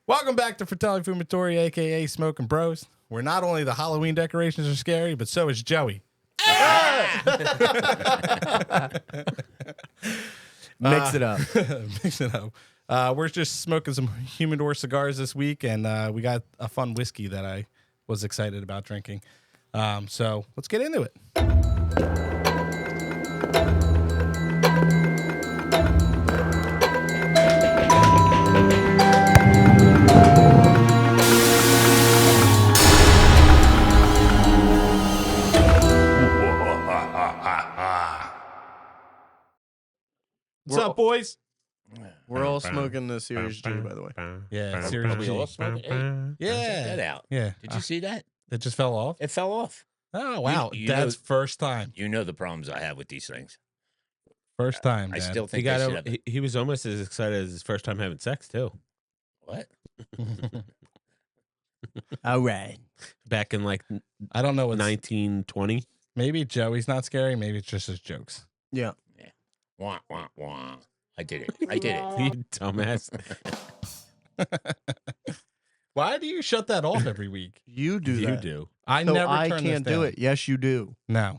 Welcome back to Fratelli Fumitory, a.k.a. Smoking Bros. Where not only the Halloween decorations are scary, but so is Joey. Mix it up. Mix it up. We're just smoking some humidor cigars this week, and we got a fun whiskey that I was excited about drinking. So let's get into it. What's up, boys? We're all smoking the Series G, by the way. Yeah, Are Series we G. all smoking? Hey, Yeah. check that out. Yeah. Did you see that? It just fell off? It fell off. Oh, wow. you Dad's know- first time. You know the problems I have with these things. First time, I Dad. still He think got I over, should have. he was almost as excited as his first time having sex too. What? All right. Back in like I don't know what's 1920. Maybe Joey's not scary. Maybe it's just his jokes. Yeah. Wah, wah, wah. I did it. I did it. You dumbass. Why do you shut that off every week? You do You that. do. I So never I turn can't this do down. it. Yes, you do. No.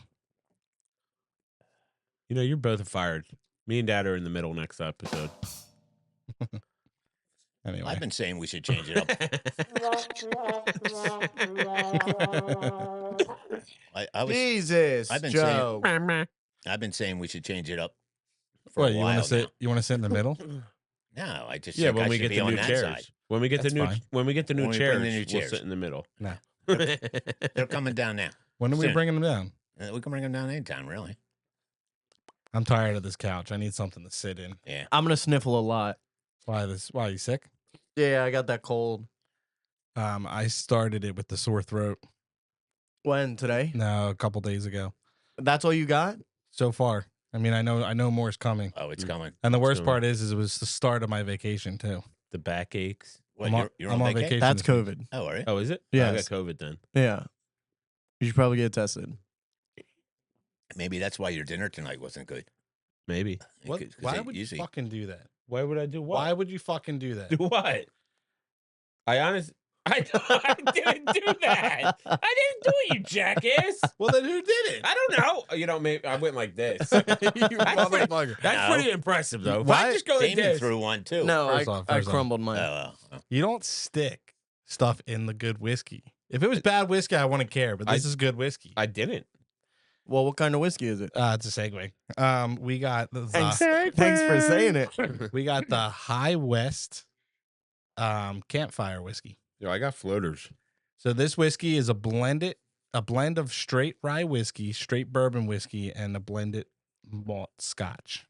You know, you're both fired. Me and Dad are in the middle next episode. Anyway. I've been saying we should change it up. I was. Jesus, I've been Joe. I've been saying we should change it up for What, a you while want to sit? now. You want to sit in the middle? No, I just Yeah, think when I we should get be the on new that chairs. side. When we get That's the new fine. when we get the new When we bring chairs, the new we'll chairs. sit in the middle. No. They're coming down now. When are we Soon. bringing them down? We can bring them down anytime, really. I'm tired of this couch. I need something to sit in. Yeah. I'm gonna sniffle a lot. Why are you sick? Yeah, I got that cold. I started it with the sore throat. When today? No, a couple days ago. That's all you got? So far. I mean, I know more is coming. Oh, it's coming. And the worst So- part is it was the start of my vacation too. The back aches. What, you're I'm on on vacation? vacation. That's this week. COVID. Oh, are you? Oh, is it? Yes. I got COVID then. Yeah. You should probably get tested. Maybe that's why your dinner tonight wasn't good. Maybe. What? 'Cause Why they would you usually- fucking do that? Why would I do what? Why would you fucking do that? do what? I didn't do that. I didn't do it, you jackass. Well, then who did it? I don't know. You know, maybe I went like this. You That's pretty- motherfucker. That's No. pretty impressive, though. Why- Why just go like Damon this? threw one, too. No, First off, I first off. crumbled Oh, mine. oh. You don't stick stuff in the good whiskey. If it was bad whiskey, I wouldn't care. But this is good whiskey. I didn't. Well, what kind of whiskey is it? It's a segue. We got the Thanks for saying it. we got the High West Campfire whiskey. Yo, I got floaters. So this whiskey is a blend of straight rye whiskey, straight bourbon whiskey, and a blended malt scotch.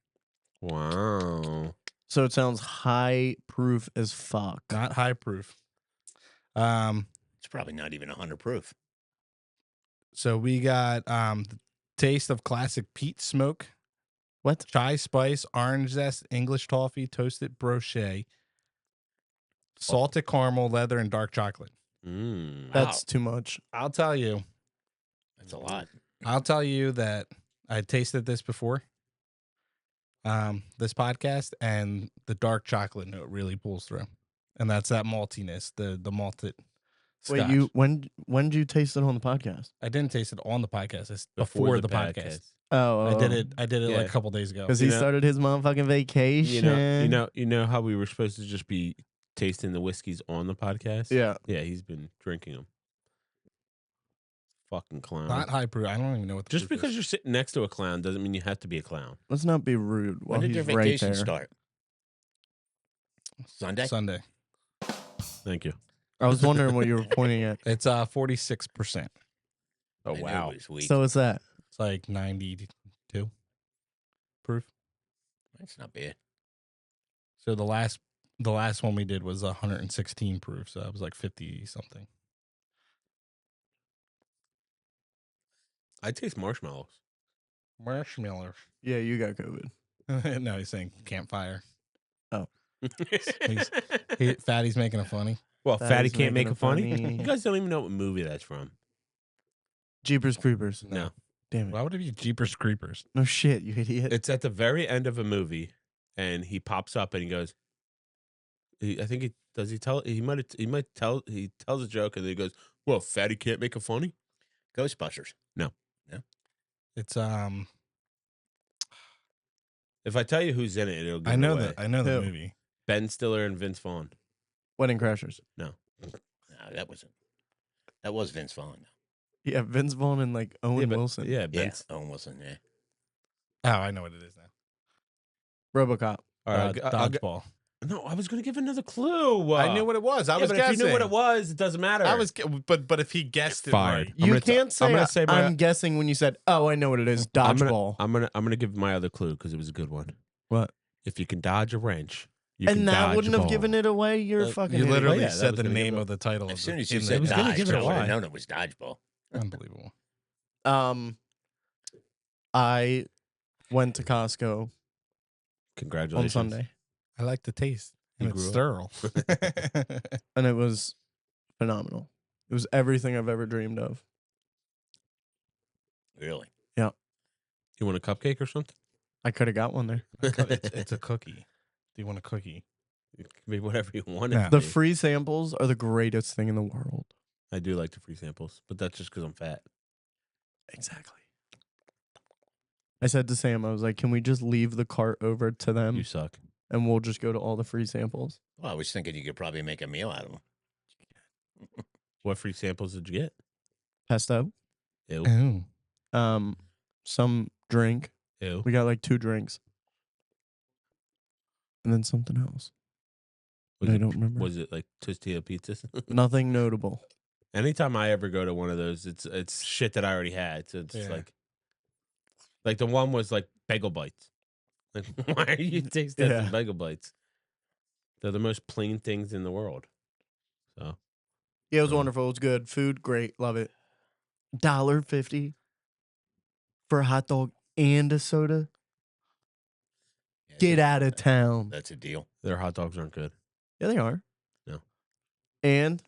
Wow. So it sounds high proof as fuck. Not high proof. It's probably not even 100 proof. So we got the taste of classic peat smoke, What? chai spice, orange zest, English toffee, toasted brochet, salted caramel, leather, and dark chocolate. Mm. That's too much. I'll tell you That's a lot. that I tasted this before. This podcast, and the dark chocolate note really pulls through, and that's that maltiness, the malted. Wait, Scotch. when did you taste it on the podcast? I didn't taste it on the podcast. It's before the podcast. Oh, I did it like Yeah. a couple days ago. because You he know- started his motherfucking vacation. You know how we were supposed to just be tasting the whiskeys on the podcast? Yeah. Yeah, he's been drinking them. Fucking clown. Not high proof. I don't even know what. The Just proof because is. you're sitting next to a clown doesn't mean you have to be a clown. Let's not be rude When while did your he's right vacation there. start? Sunday? Sunday. Thank you. I was wondering what you were pointing at. It's 46%. Oh, I knew wow. it was weak. So what's that? It's like 92 proof. That's not bad. So the last one we did was 116 proof. So that was like 50 something. I taste marshmallows. Marshmallows. Yeah, you got COVID. No, he's saying campfire. Oh. Fatty's making a funny. Well, That Fatty is can't make making a funny. a funny. You guys don't even know what movie that's from. Jeepers Creepers. No. Damn it. Why would it be Jeepers Creepers? No shit, you idiot. It's at the very end of a movie, and he pops up and he goes, I think Does he tell? He might tell. He tells a joke and then he goes, "Well, fatty can't make a funny." Ghostbusters. It's If I tell you who's in it, it'll give I know it away. I know the Who? movie. Ben Stiller and Vince Vaughn. Wedding Crashers. No, that wasn't. That was Vince Vaughn. Yeah, Vince Vaughn and like Owen Wilson. Yeah, Yeah, Ben. Owen Wilson. Yeah. Oh, I know what it is now. RoboCop. All right, Dodgeball. no, I was going to give another clue. I knew what it was. I was but guessing. if you knew what it was, it doesn't matter. I was, but if he guessed it Fired. right, I'm You gonna t- can't say, I'm gonna say my- I'm guessing when you said, oh, I know what it is. Dodgeball. I'm gonna give my other clue because it was a good one. What? If you can dodge a wrench, you can And that dodge wouldn't a have ball. given it away. You're a fucking you idiot. literally Yeah, that said was the gonna give name it- of the title. As soon as you in said the- was gonna dodge, give it I would away. have known it was dodgeball. Unbelievable. I went to Costco on Congratulations. Sunday, I like the taste. You And it's grew sterile. and it was phenomenal. It was everything I've ever dreamed of. Really? You want a cupcake or something? I could have got one there. It's a cookie. Do you want a cookie? It can be whatever you want. Yeah. It The to be. free samples are the greatest thing in the world. I do like the free samples, but that's just because I'm fat. Exactly. I said to Sam, I was like, can we just leave the cart over to them You suck. and we'll just go to all the free samples? Well, I was thinking you could probably make a meal out of them. What free samples did you get? Pesto. Ew. Oh. Some drink. Ew. We got like 2 drinks. And then something else. Was I it- don't remember. Was it like Tostilla pizzas? Nothing notable. Anytime I ever go to one of those, it's shit that I already had. So it's Yeah. like the one was like bagel bites. Like, why are you taste testing Yeah. bagel bites? They're the most plain things in the world. So Yeah, it was Oh. wonderful. It was good. Food, great. Love it. $1.50 for a hot dog and a soda. Yeah, Get out of town. That's a deal. their hot dogs aren't good. Yeah, they are. No. And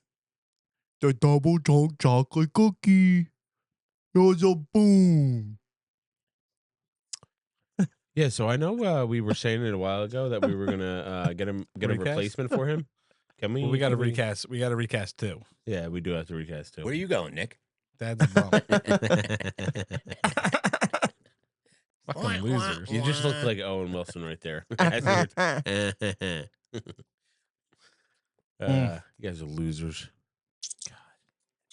the double chunk chocolate cookie. It was a boom. Yeah, so I know we were saying it a while ago that we were gonna get a Recast? replacement for him. Can we? Well, we got to can recast. We got to recast too. Yeah, we do have to recast too. Where are you going, Nick? Dad's a bum. Fucking losers. You just look like Owen Wilson right there. You guys are losers.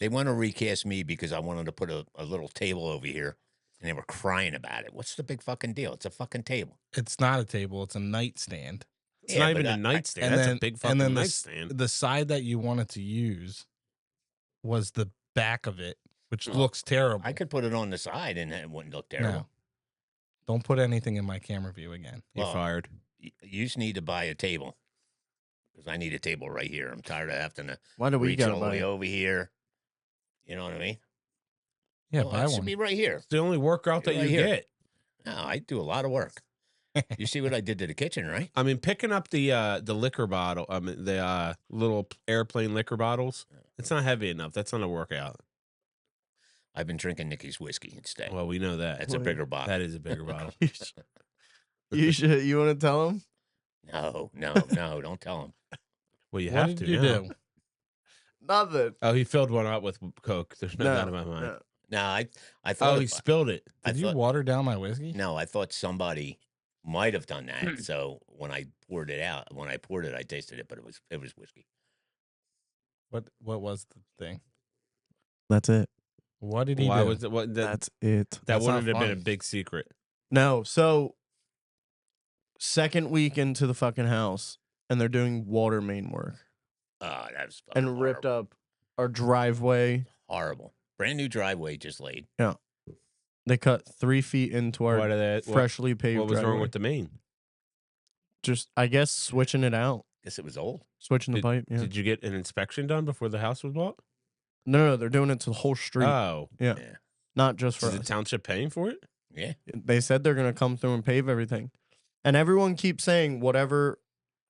They want to recast me because I wanted to put a little table over here, and they were crying about it. What's the big fucking deal? It's a fucking table. It's not a table. It's a nightstand. It's Yeah, not but even a I- nightstand. and That's then- a big and fucking then nightstand. The side that you wanted to use was the back of it, which Oh, looks terrible. I could put it on the side, and it wouldn't look No. terrible. Don't put anything in my camera view again. You're Well, fired. You just need to buy a table because I need a table right here. I'm tired of having to Why do we reach got all the to way buy it? over here. You know what I mean? Yeah, Well, buy it should one. be right here. It's the only workout that Right you here. get. No, I do a lot of work. You see what I did to the kitchen, right? I mean, picking up the liquor bottle, the little airplane liquor bottles. It's not heavy enough. That's not a workout. I've been drinking Nicky's whiskey instead. Well, we know that. That's a Wait. bigger bottle. That is a bigger bottle. You should. You want to tell him? No, don't tell him. Well, you What have did to. you now. do? Nothing. Oh, he filled one up with Coke. There's no doubt in my mind. no. No, I thought. Oh, he spilled it. I Did you thought- water down my whiskey? No, I thought somebody might have done that. So when I poured it, I tasted it, but it was whiskey. What was the thing? That's it. What did he Why do? was it? What, that That's it. that That's not wouldn't have been a fun. big secret. No. So, second week into the fucking house, and they're doing water main work Oh, that was fucking and ripped horrible. up our driveway. Horrible. Brand new driveway just laid. They cut 3 feet into our Why did that? freshly paved What was wrong driveway. with the main? Just, I guess, switching it out, Guess it was old. switching the pipe. Yeah. Did you get an inspection done before the house was bought? No, they're doing it to the whole street, Oh, Yeah. Yeah. not just for is the us. township paying for it? Yeah. They said they're gonna come through and pave everything, and everyone keeps saying whatever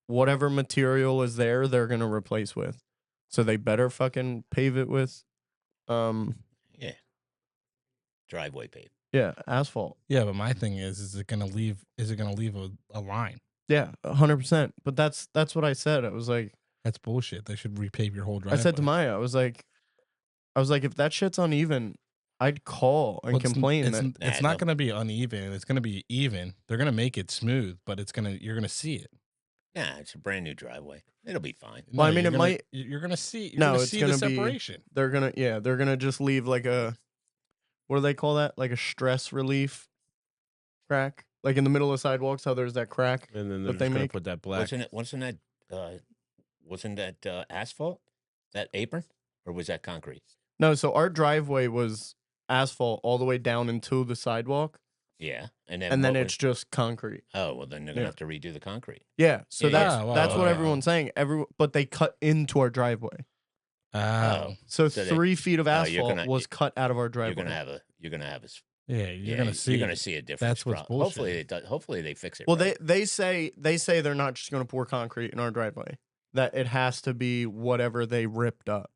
material is there, they're gonna replace with. So they better fucking pave it with, Yeah. Driveway paved. yeah, asphalt. Yeah, but my thing is it gonna leave? Is it gonna leave a line? Yeah, 100%. But that's what I said. I was like, That's bullshit. They should repave your whole driveway. I said to Maya, I was like, if that shit's uneven, I'd call and Well, complain. It's, that it's not going to be uneven. It's going to be even. They're going to make it smooth, but you're going to see it. Nah, it's a brand new driveway. It'll be fine. Well, I mean, you're it gonna- might- You're going to see. You're No, going to it's see gonna the be- separation. they're gonna just leave like a, what do they call that? Like a stress relief crack, like in the middle of sidewalks. How there's that crack. And then What they're they just gonna make? put that black. Wasn't that asphalt? That apron? Or was that concrete? No, so our driveway was asphalt all the way down into the sidewalk, Yeah. And then, and then what it's just concrete. oh, well, then they're going to Yeah. have to redo the concrete. Yeah, so Yeah, that's yeah. Wow, that's what wow. everyone's saying. But they cut into our driveway, Oh. so So they- 3 feet of you're asphalt gonna- was cut out of our You're driveway. going to have a Yeah, you're going to see. You're going it. to see a difference. That's what's bullshit. Hopefully it does. Hopefully they fix it. Well, right. they say they're not just going to pour concrete in our driveway. That it has to be whatever they ripped up.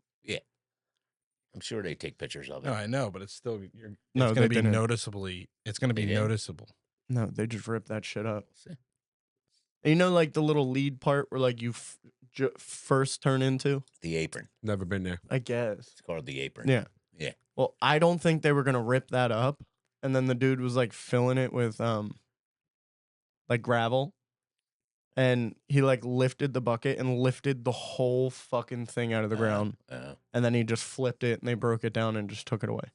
I'm sure they take pictures of it. No, I know, but it's still. It's No, going they to be didn't. noticeably. It's going to be They didn't? noticeable. No, they just ripped that shit up. See? And you know, like the little lead part where like you first turn into. The apron. Never been there. I guess. It's called the apron. Yeah. Yeah. Well, I don't think they were gonna rip that up, and then the dude was like filling it with like gravel, and he like lifted the bucket and lifted the whole fucking thing out of the ground, and then he just flipped it and they broke it down and just took it away.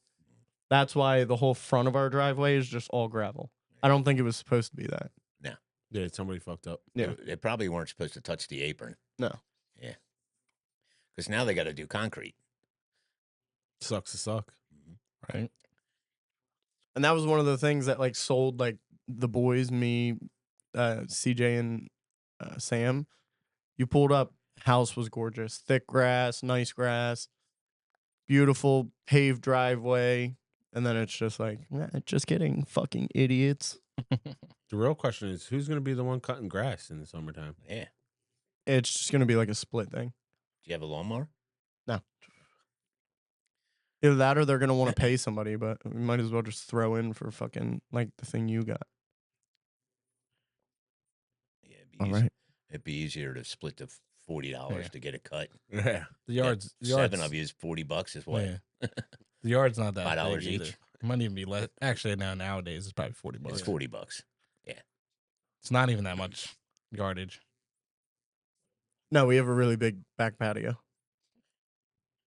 That's why the whole front of our driveway is just all gravel. I don't think it was supposed to be that. Yeah, somebody fucked up. Yeah. They probably weren't supposed to touch the apron. No. Yeah. Because now they got to do concrete. Sucks to suck. Right. And that was one of the things that like sold like the boys, me, CJ, and Sam. You pulled up, house was gorgeous, thick grass, nice grass, beautiful paved driveway, and then it's just like, just kidding, fucking idiots. The real question is, who's going to be the one cutting grass in the summertime? Yeah. It's just gonna be like a split thing. Do you have a lawnmower? No. Either that or they're gonna want to pay somebody, but we might as well just throw in for fucking like the thing you got. Yeah. All right. It'd be easier to split the $40 Yeah. to get a cut. Yeah. The yards. Seven of you is $40 is what? Yeah. The yard's not that $5 big either. each. It might even be less. Actually, nowadays it's probably $40. It's $40. It's not even that much yardage. No, we have a really big back patio.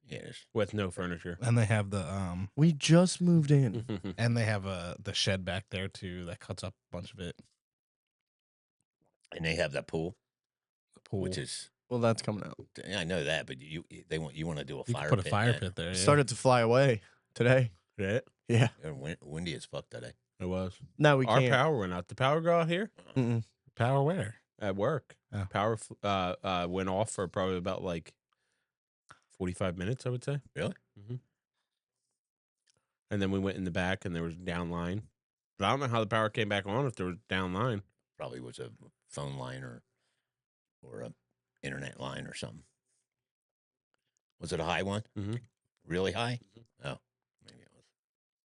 Yeah. There's, With no furniture. And they have the We just moved in. and they have the shed back there too that cuts up a bunch of it. and they have that pool, The pool. which is Well, that's coming out. I know that, but you want to do a you fire could put pit. a fire man. pit there. Yeah. Started to fly away today. Yeah, Yeah. Windy as fuck today. it was. No, we Our can't. power went out. The power go out here Mm-mm. Power where? at work. Oh. Power went off for probably about like 45 minutes, I would say. Really? Mm-hmm. And then we went in the back and there was down line. But I don't know how the power came back on if there was down line. Probably was a phone line or a internet line or something. Was it a high one? Mhm. Really high? Oh, maybe it was.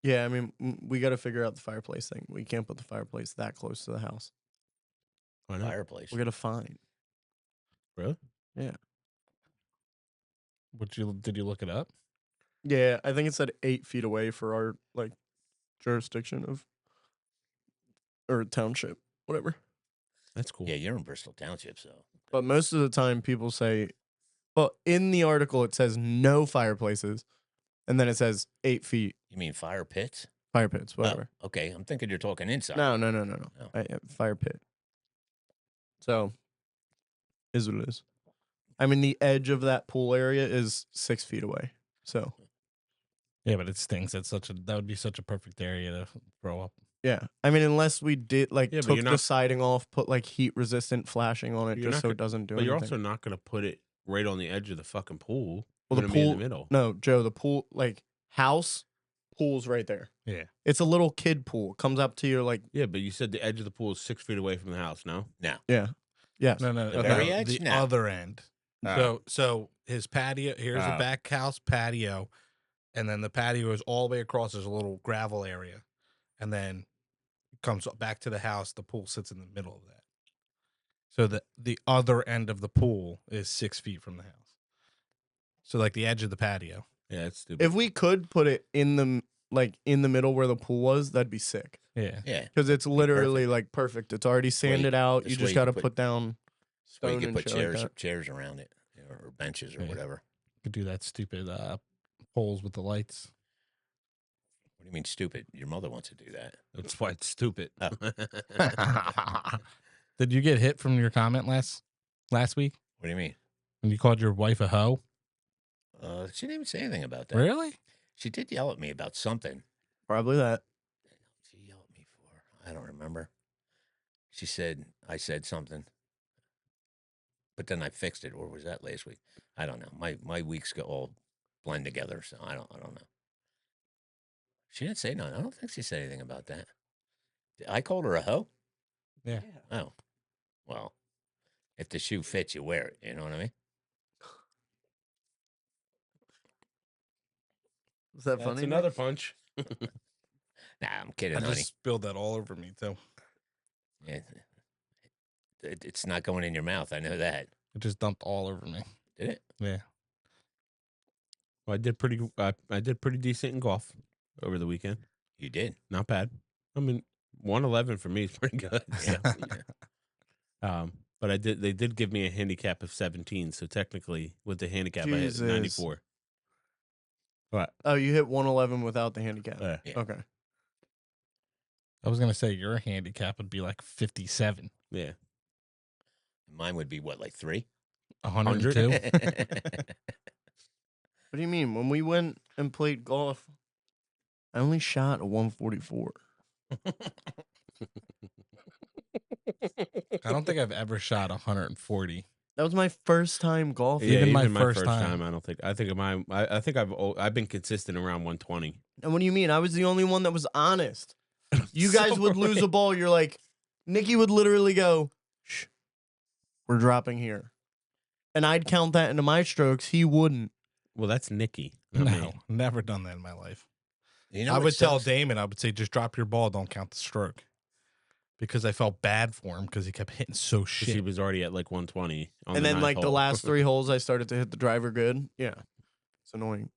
Yeah, I mean, we got to figure out the fireplace thing. We can't put the fireplace that close to the house. Why not? Fireplace. We got to find. Really? Did you look it up? Yeah, I think it said 8 feet away for our like jurisdiction of or township, whatever. That's cool. Yeah, you're in Bristol Township, so But most of the time, people say, well, in the article it says no fireplaces, and then it says 8 feet you mean fire pits? fire pits, whatever. Oh, okay, I'm thinking you're talking inside. No. Oh. Fire pit. So, is what it is. I mean, the edge of that pool area is 6 feet away. So, Yeah, but it stinks. That would be such a perfect area to throw up. yeah. I mean, unless we did like Yeah, but took you're the not- siding off, put like heat resistant flashing on it You're just not so gonna- it doesn't do But anything. you're also not going to put it right on the edge of the fucking pool. Well, the It's gonna be in pool- the middle. No, Joe, the pool, like house, pool's right there. Yeah. It's a little kid pool. It comes up to your like, Yeah, but you said the edge of the pool is 6 feet away from the house, no? No. yeah. Yes. No. The very no, edge? The No. other end. Oh. So his patio. Here's the Oh. back house patio, and then the patio is all the way across. There's a little gravel area, and then it comes back to the house. The pool sits in the middle of that. So the other end of the pool is 6 feet from the house. So like the edge of the patio. Yeah, that's stupid. If we could put it in the middle where the pool was, that'd be sick. Yeah. Yeah. Because it's literally perfect. like perfect. It's already way sanded you- out. this You way just you got to can put down Where stone you and can put shit like that. chairs around it, or benches or Yeah. whatever. Could do that stupid poles with the lights. What do you mean stupid? Your mother wants to do that. That's why it's stupid. Oh. Did you get hit from your comment last week What do you mean? when you called your wife a hoe? She didn't even say anything about that. Really? She did yell at me about something. Probably that. She yelled at me for, I don't remember. She said, I said something. But then I fixed it, or was that last week? I don't know. My weeks go all blend together, so I don't know. She didn't say nothing. I don't think she said anything about that. I called her a hoe? Yeah. Oh. Well, if the shoe fits, you wear it. You know what I mean? Is that That's funny? another Nick? punch. Nah, I'm kidding, I honey. just spilled that all over me too. Yeah. It's not going in your mouth. I know that. It just dumped all over me. Did it? Yeah. Well, I did pretty decent in golf over the weekend. You did. Not bad. I mean, 111 for me is pretty good. so. But they did give me a handicap of 17, so technically with the handicap I hit Jesus. 94. What? Oh, you hit 111 without the handicap. Yeah. Yeah. Okay. I was gonna say your handicap would be like 57, Yeah. Mine would be what, like 3? 102. What do you mean? When we went and played golf, I only shot a 144. I don't think I've ever shot 140. That was my first time golfing. Even my first time. I don't think. I think I've been consistent around 120. And what do you mean? I was the only one that was honest. You guys would lose a ball. You're like, Nikki would literally go, shh, we're dropping here. And I'd count that into my strokes. He wouldn't. Well, that's Nikki. Not No, me. never done that in my life. You know I what would tell sucks? Damon, I would say, just drop your ball, don't count the stroke. Because I felt bad for him because he kept hitting so 'Cause he shit. was already at like 120. On And the then, ninth like, the hole. last 3 holes, I started to hit the driver good. Yeah. It's annoying.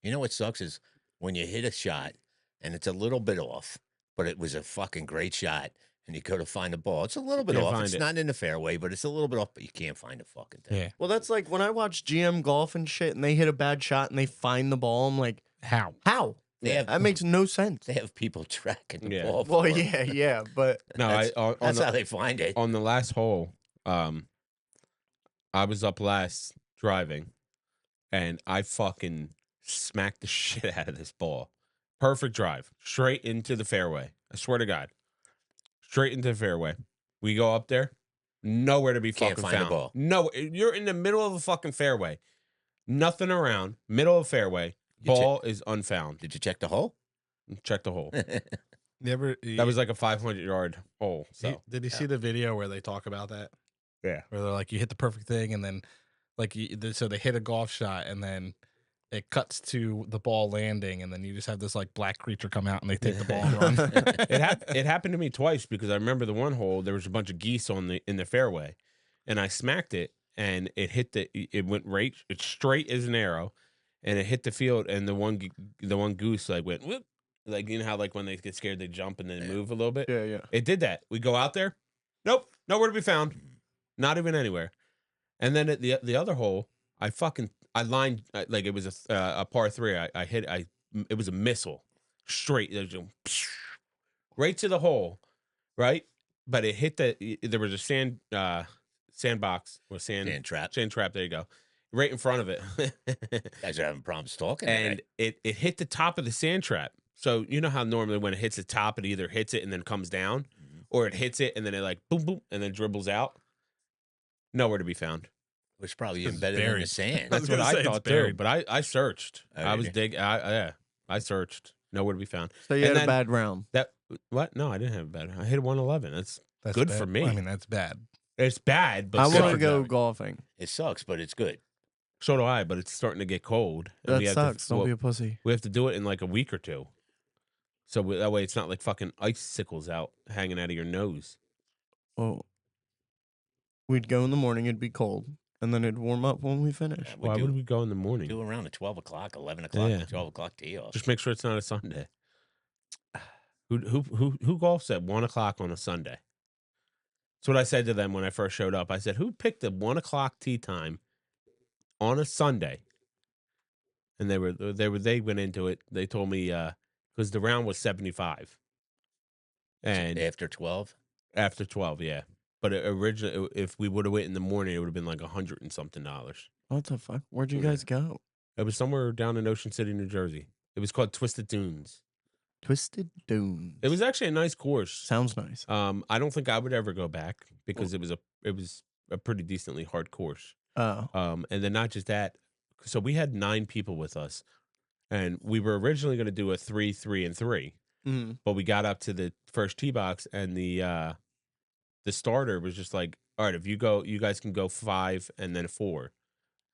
You know what sucks is when you hit a shot and it's a little bit off, but it was a fucking great shot, and you go to find the ball. It's a little bit Can't off. find It's it. not in the fairway, but it's a little bit off, but you can't find the fucking thing. Yeah. Well, that's like when I watch GM golf and shit and they hit a bad shot and they find the ball. I'm like, How? how? They have, That makes no sense. they have people tracking the Yeah. ball. Well, for 'em. yeah, but No, That's- on That's the, how they find it. on the last hole, I was up last driving, and I fucking smacked the shit out of this ball. Perfect drive, straight into the fairway. I swear to God, straight into the fairway. We go up there, nowhere to be Can't fucking find the found. ball. No, you're in the middle of a fucking fairway, nothing around, middle of fairway. You che- Ball is unfound. Did you check the hole? Check the hole. You ever, That was like a 500-yard hole. So did you see the video where they talk about that? yeah. Where they're like, you hit the perfect thing, and then, like, so they hit a golf shot, and then it cuts to the ball landing, and then you just have this like black creature come out, and they take the ball and run. It happened to me twice because I remember the one hole there was a bunch of geese in the fairway, and I smacked it and it hit it went right it's straight as an arrow, and it hit the field, and the one goose like went whoop, like you know how like when they get scared they jump and then move a little bit. yeah. It did that. We go out there, nope, nowhere to be found, not even anywhere. And then at the other hole, I lined like it was a par 3. I hit it was a missile straight right to the hole, right? But it hit there was a sandbox or Sand trap. sand trap. There you go, right in front of it, Guys are having problems talking. and it hit the top of the sand trap. So you know how normally when it hits the top, it either hits it and then comes down, or it hits it and then it like boom boom and then dribbles out. Nowhere to be found. It was probably It's embedded in the buried. sand. That's what gonna I say it's thought too. buried. But I searched. Oh, I did was you? digging. I searched. Nowhere to be found. So you And had then- a bad round. That what? No, I didn't have a bad. I hit 111. That's good bad. for me. I mean, that's bad. it's bad, but I good want to for go Joey. golfing. It sucks, but it's good. So do I. But it's starting to get cold. and That we have sucks. To, Don't well, be a pussy. we have to do it in like a week or two. So that way, it's not like fucking icicles out hanging out of your nose. Well, we'd go in the morning. It'd be cold, and then it'd warm up when we finish. We Why do, would we go in the morning? do around the 12 o'clock, 11 o'clock, Yeah. 12 o'clock tee off. Just make sure it's not a Sunday. Who golfs at 1 o'clock on a Sunday? That's what I said to them when I first showed up. I said, "Who picked the 1 o'clock tee time on a Sunday?" And they went into it. They told me because the round was 75, and After 12? after 12, yeah. But originally, if we would have went in the morning, it would have been like $100 and something. What the fuck? Where'd you guys go? It was somewhere down in Ocean City, New Jersey. It was called Twisted Dunes. Twisted Dunes. It was actually a nice course. Sounds nice. I don't think I would ever go back because it was a pretty decently hard course. Oh. And then not just that, so we had 9 people with us, and we were originally going to do a 3, 3, and 3, but we got up to the first tee box, and the starter was just like, "All right, if you guys can go 5 and then 4,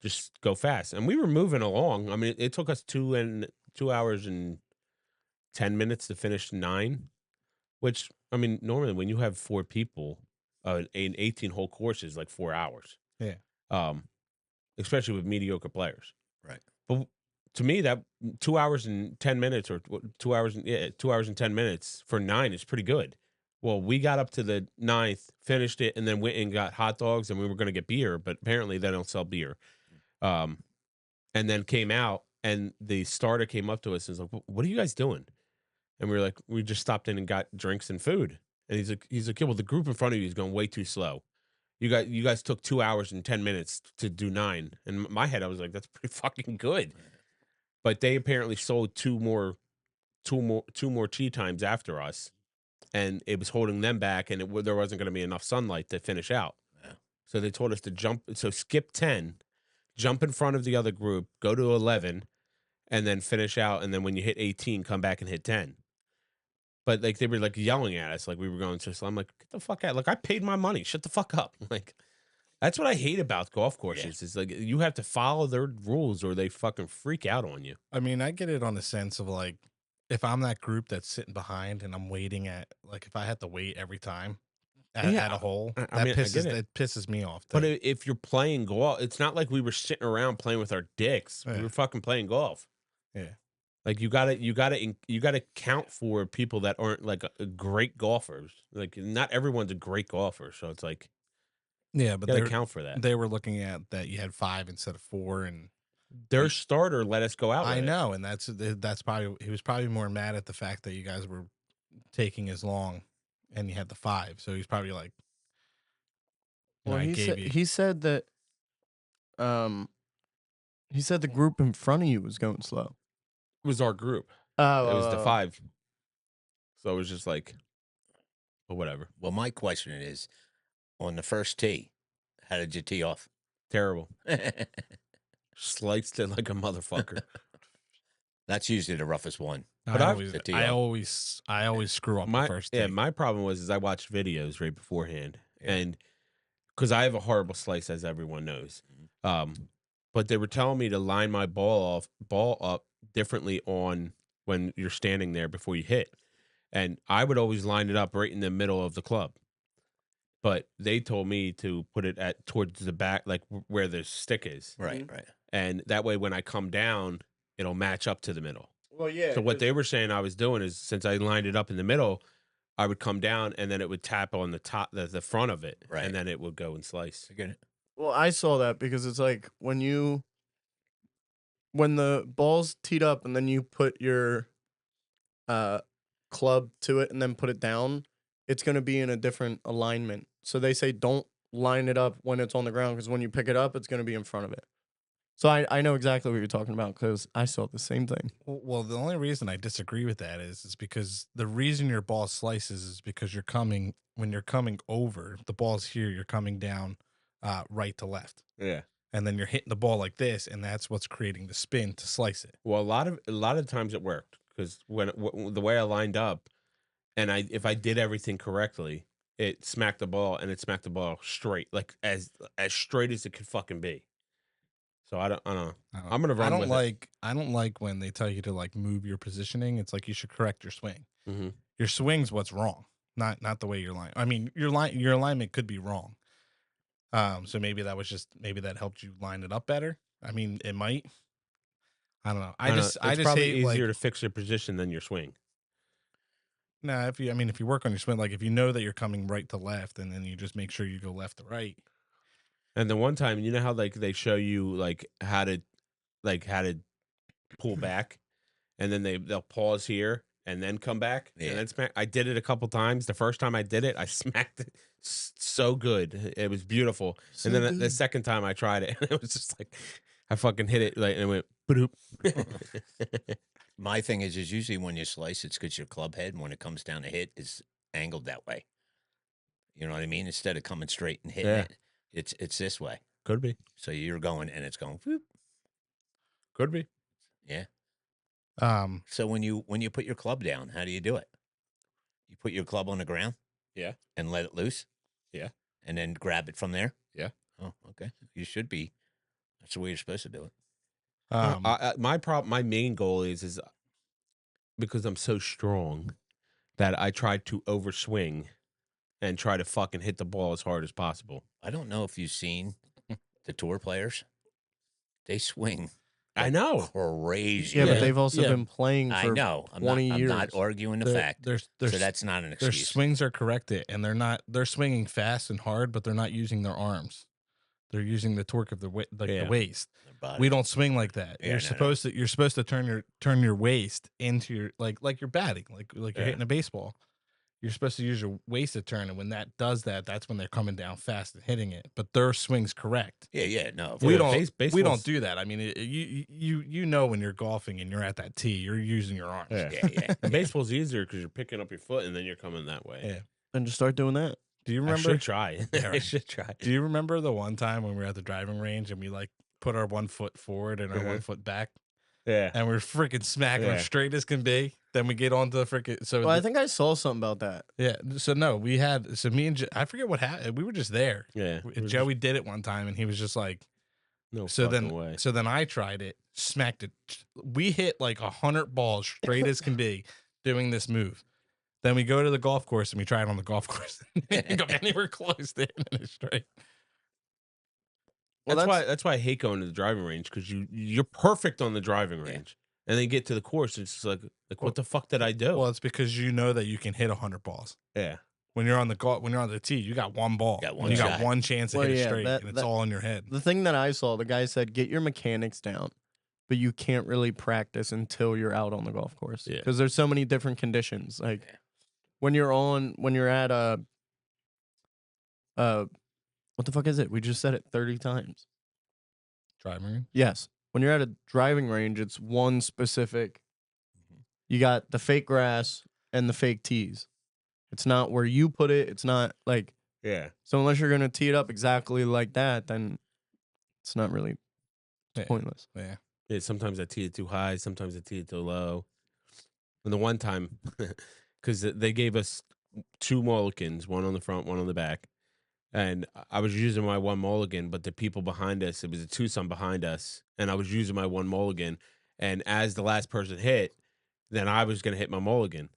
just go fast." And we were moving along. I mean, it took us 2 hours and 10 minutes to finish 9, which, I mean, normally when you have 4 people, an 18-hole course is like 4 hours. Yeah. Especially with mediocre players. Right. But to me, that 2 hours and 10 minutes or 2 hours and 10 minutes for 9 is pretty good. Well, we got up to the 9th, finished it, and then went and got hot dogs, and we were going to get beer, but apparently they don't sell beer. And then came out, and the starter came up to us and was like, "What are you guys doing?" And we were like, "We just stopped in and got drinks and food." And he's like, "Yeah, well, the group in front of you is going way too slow. You guys took 2 hours and 10 minutes to do 9." And in my head, I was like, "That's pretty fucking good." But they apparently sold two more tee times after us, and it was holding them back, and there wasn't going to be enough sunlight to finish out. Yeah. So they told us to jump. So skip 10, jump in front of the other group, go to 11, and then finish out. And then when you hit 18, come back and hit 10. But like they were like yelling at us like we were going to. So I'm like, "Get the fuck out!" Like, I paid my money. Shut the fuck up. Like, that's what I hate about golf courses. Is like you have to follow their rules or they fucking freak out on you. I mean, I get it on the sense of like, if I'm that group that's sitting behind and I'm waiting at, like, if I had to wait every time at a hole, I mean, I get that pisses me off. But if you're playing golf, it's not like we were sitting around playing with our dicks. We Yeah. were fucking playing golf. Yeah. Like you gotta count for people that aren't like great golfers. Like not everyone's a great golfer, so it's like Yeah, but you they gotta count for that. they were looking at that you had 5 instead of 4, and Their starter let us go out. I with it. know, and that's probably, he was probably more mad at the fact that you guys were taking as long, and you had the 5, so he's probably like, Well, I he gave said you. he said that. He said the group in front of you was going slow. It was our group. Oh, It was the 5. So it was just like, well, whatever. Well, my question is, on the first tee, how did you tee off? Terrible. Sliced it like a motherfucker. That's usually the roughest one. But I I've- always screw up the first Yeah, tee. my problem was I watched videos right beforehand, Yeah. and because I have a horrible slice, as everyone knows. But they were telling me to line my ball up differently on when you're standing there before you hit, and I would always line it up right in the middle of the club. But they told me to put it towards the back, like where the stick is, Right, right. and that way when I come down, it'll match up to the middle. Well, yeah. So what they were saying I was doing is, since I lined it up in the middle, I would come down and then it would tap on the top, the front of it, Right. and then it would go and slice. I get it. Well, I saw that because it's like when the ball's teed up and then you put your club to it and then put it down, it's going to be in a different alignment. So they say don't line it up when it's on the ground, because when you pick it up, it's going to be in front of it. So I know exactly what you're talking about because I saw the same thing. Well, the only reason I disagree with that is because the reason your ball slices is because when you're coming over, the ball's here, you're coming down right to left. Yeah. And then you're hitting the ball like this, and that's what's creating the spin to slice it. Well, a lot of times it worked because when the way I lined up, and if I did everything correctly, it smacked the ball, and it smacked the ball straight, like as straight as it could fucking be. So I don't know. I'm gonna run with it. I don't like when they tell you to like move your positioning. It's like you should correct your swing. Mm-hmm. Your swing's what's wrong, not the way you're lying. I mean, your alignment could be wrong. So maybe that helped you line it up better. I mean, it might. I don't know. I don't know. just It's probably hate easier like to fix your position than your swing. nah. If you work on your swing, like if you know that you're coming right to left, and then you just make sure you go left to right. And the one time, you know how like they show you like how to pull back, and then they'll pause here and then come back and then smack. I did it a couple times. The first time I did it, I smacked it so good. It was beautiful. So and then the good. second time I tried it, it was just like I fucking hit it like and it went boop. My thing is usually when you slice, it's because your club head, when it comes down to hit, is angled that way. You know what I mean? Instead of coming straight and hitting it, it's this way. Could be. So you're going and it's going. Whoop. Could be. Yeah. Um, So when you put your club down, how do you do it? You put your club on the ground. Yeah. And let it loose. Yeah. And then grab it from there. Yeah. Oh, okay. You should be. That's the way you're supposed to do it. My main goal is because I'm so strong that I try to overswing and try to fucking hit the ball as hard as possible. I don't know if you've seen the tour players. They swing. I know. Crazy. Yeah, Yeah. but they've also Yeah. been playing for I know. 20 I'm years. not arguing the fact. Their So that's not an their excuse. swings are corrected, and they're swinging fast and hard, but they're not using their arms. They're using the torque of the Yeah. waist. Their body. We don't swing like that. Yeah, You're no. supposed to turn your waist into your like you're batting, like you're Yeah. hitting a baseball. You're supposed to use your waist to turn, and when that does that, that's when they're coming down fast and hitting it. But their swing's correct. Yeah, no. We Yeah, don't baseball's- we don't do that. I mean, you know when you're golfing and you're at that tee, you're using your arms. Yeah. Yeah. And baseball's easier because you're picking up your foot and then you're coming that way. Yeah. And just start doing that. Do you I remember? should try. Yeah, I right. should try. Do you remember the one time when we were at the driving range and we like put our 1 foot forward and our Mhm. 1 foot back, Yeah. and we're freaking smacking them Yeah. straight as can be? Then we get on to the freaking Well, I think I saw something about that. yeah. So no, me and I forget what happened. We were just there. Yeah. Joey did it one time, and he was just like, No so fucking then way. so then I tried it, smacked it. We hit like 100 balls straight as can be doing this move. Then we go to the golf course and we try it on the golf course. Didn't go anywhere close to hitting it straight. Well, That's why I hate going to the driving range because you're perfect on the driving range. And then you get to the course, it's just like what the fuck did I do? Well, it's because you know that you can hit 100 balls. Yeah. When you're on the tee, you got one ball. Got and one you shot. got one chance to Well, hit it yeah, straight, that- and it's that- all in your head. The thing that I saw, the guy said, get your mechanics down, but you can't really practice until you're out on the golf course. Yeah. Because there's so many different conditions. Like Yeah. when you're at what the fuck is it? We just said it 30 times. Driving range. Yes. When you're at a driving range, it's one specific. You got the fake grass and the fake tees. It's not where you put it. It's not like, Yeah. so unless you're going to tee it up exactly like that, then it's not really Yeah. pointless. Yeah. Yeah. Sometimes I tee it too high. Sometimes I tee it too low. And the one time, because they gave us 2 mulligans, one on the front, one on the back. And I was using my 1 mulligan, but the people behind us, it was a twosome behind us, and I was using my 1 mulligan. And as the last person hit, then I was going to hit my mulligan.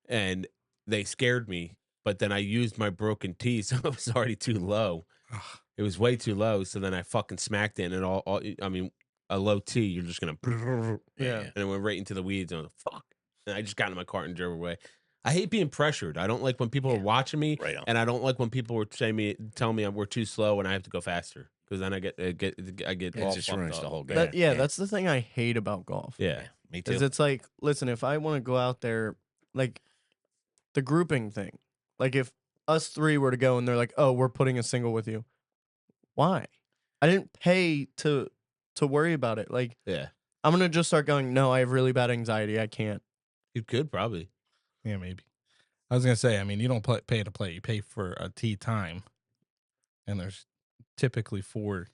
And they scared me, but then I used my broken tee, so it was already too low. Ugh. It was way too low, so then I fucking smacked it, and I mean, a low tee, you're just going to... Yeah. And it went right into the weeds, and I was like, fuck. And I just got in my cart and drove away. I hate being pressured. I don't like when people are watching me, Right on. and I don't like when people were tell me we're too slow and I have to go faster because then I get It all just fucked ruins up. the whole game. That's the thing I hate about golf. Yeah, Me too. Is it's like, listen, if I want to go out there, like the grouping thing, like if us 3 were to go and they're like, oh, we're putting a single with you. Why? I didn't pay to worry about it. Like, yeah. I'm going to just start going, no, I have really bad anxiety. I can't. You could probably. Yeah, maybe. I was gonna say, I mean, you don't pay to play. You pay for a tee time, and there's typically 4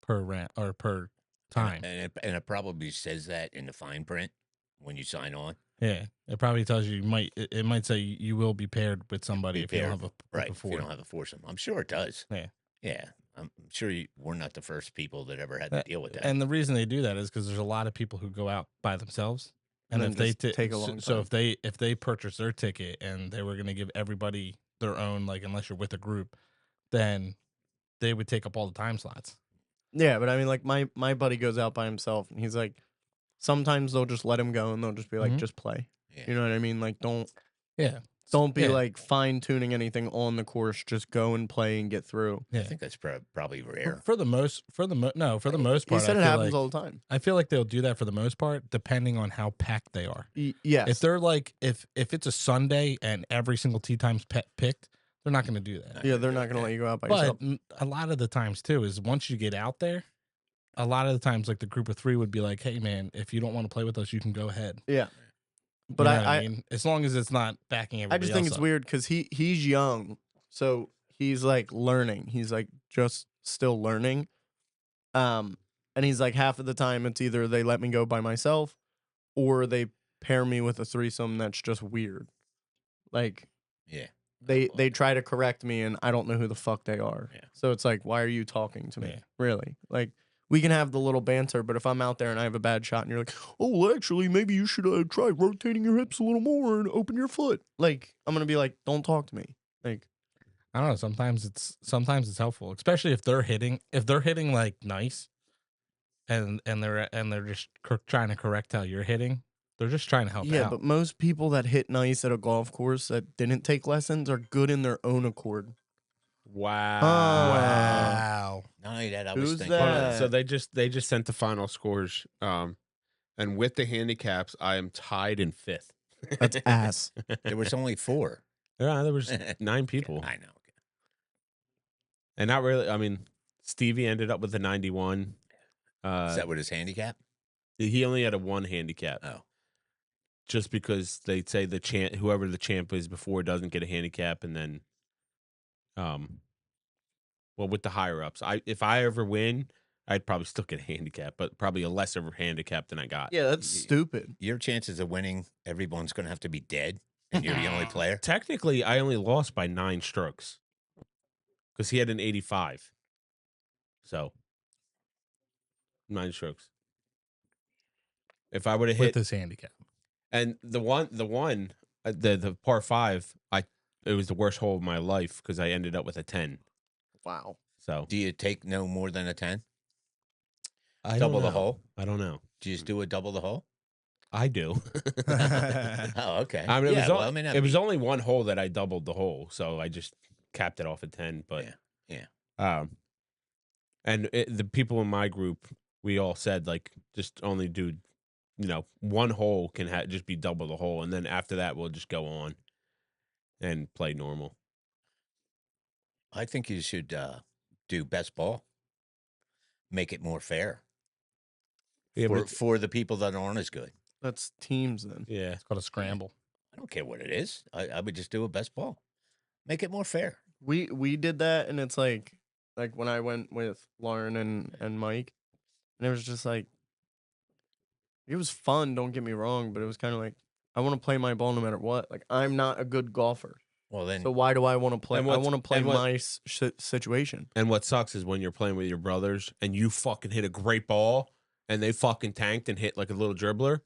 per round or per time. And it probably says that in the fine print when you sign on. Yeah, it probably tells you it might say you will be paired with somebody Be if you don't paired, have a Right. If before. you don't have a foursome. I'm sure it does. Yeah. Yeah. I'm sure we're not the first people that ever had to deal with that. And the reason they do that is because there's a lot of people who go out by themselves, and And if then they just take a long so time. if they purchase their ticket and they were going to give everybody their own, like unless you're with a group, then they would take up all the time slots. Yeah, but I mean, like my buddy goes out by himself, and he's like, sometimes they'll just let him go, and they'll just be like, Mhm. just play. Yeah. You know what I mean? Like, don't be Yeah. like fine tuning anything on the course. Just go and play and get through. I think that's probably rare. For the most part, He I said it feel happens like, all the time. I feel like they'll do that for the most part, depending on how packed they are. Yes. If they're like, if it's a Sunday and every single tee time's picked, they're not going to do that. Yeah, they're not gonna let you go out by But yourself. a lot of the times too is once you get out there, a lot of the times like the group of 3 would be like, "Hey man, if you don't want to play with us, you can go ahead." Yeah. But You know what I mean, as long as it's not backing everybody. I just think else it's up. weird because he's young, so he's like learning. He's like just still learning. And he's like half of the time it's either they let me go by myself, or they pair me with a threesome that's just weird. Like Yeah. they try to correct me and I don't know who the fuck they are. Yeah. So it's like, why are you talking to me? Yeah. Really? Like we can have the little banter, but if I'm out there and I have a bad shot and you're like, oh, well, actually, maybe you should try rotating your hips a little more and open your foot. Like, I'm going to be like, don't talk to me. Like, I don't know. Sometimes it's helpful, especially if they're hitting like nice, and they're just trying to correct how you're hitting. They're just trying to help yeah, out. but most people that hit nice at a golf course that didn't take lessons are good in their own accord. Wow. Wow. Not only that, I was Who's thinking. that? So they just sent the final scores. And with the handicaps, I am tied in 5th. That's ass. There was only 4. Yeah, there was 9 people. I know. And not really. I mean, Stevie ended up with a 91. Is that what his handicap? He only had a 1 handicap. Oh. Just because they say whoever the champ is before doesn't get a handicap, and then, well, with the higher ups, if I ever win, I'd probably still get a handicap, but probably a lesser handicap than I got. Yeah, that's stupid. Your chances of winning, everyone's going to have to be dead, and you're the only player. Technically, I only lost by 9 strokes because he had an 85. So 9 strokes. If I would have With hit this handicap. and the par 5, it was the worst hole of my life because I ended up with a 10. Wow. So Do you take no more than a 10? I Double don't the know. hole? I don't know. Do you just do a double the hole? I do. Oh, okay. I mean, Yeah, it was only 1 hole that I doubled the hole, so I just capped it off at 10. But and the people in my group, we all said like just only do, 1 hole can just be double the hole, and then after that we'll just go on and play normal. I think you should do best ball. Make it more fair for the people that aren't as good. That's teams then. Yeah. It's called a scramble. I don't care what it is. I would just do a best ball. Make it more fair. We did that, and it's like when I went with Lauren and Mike, and it was just like, it was fun, don't get me wrong, but it was kind of like, I want to play my ball no matter what. Like, I'm not a good golfer, Well, then so why do I want to play? I what's- want to play and what- my situation. And what sucks is when you're playing with your brothers and you fucking hit a great ball and they fucking tanked and hit like a little dribbler,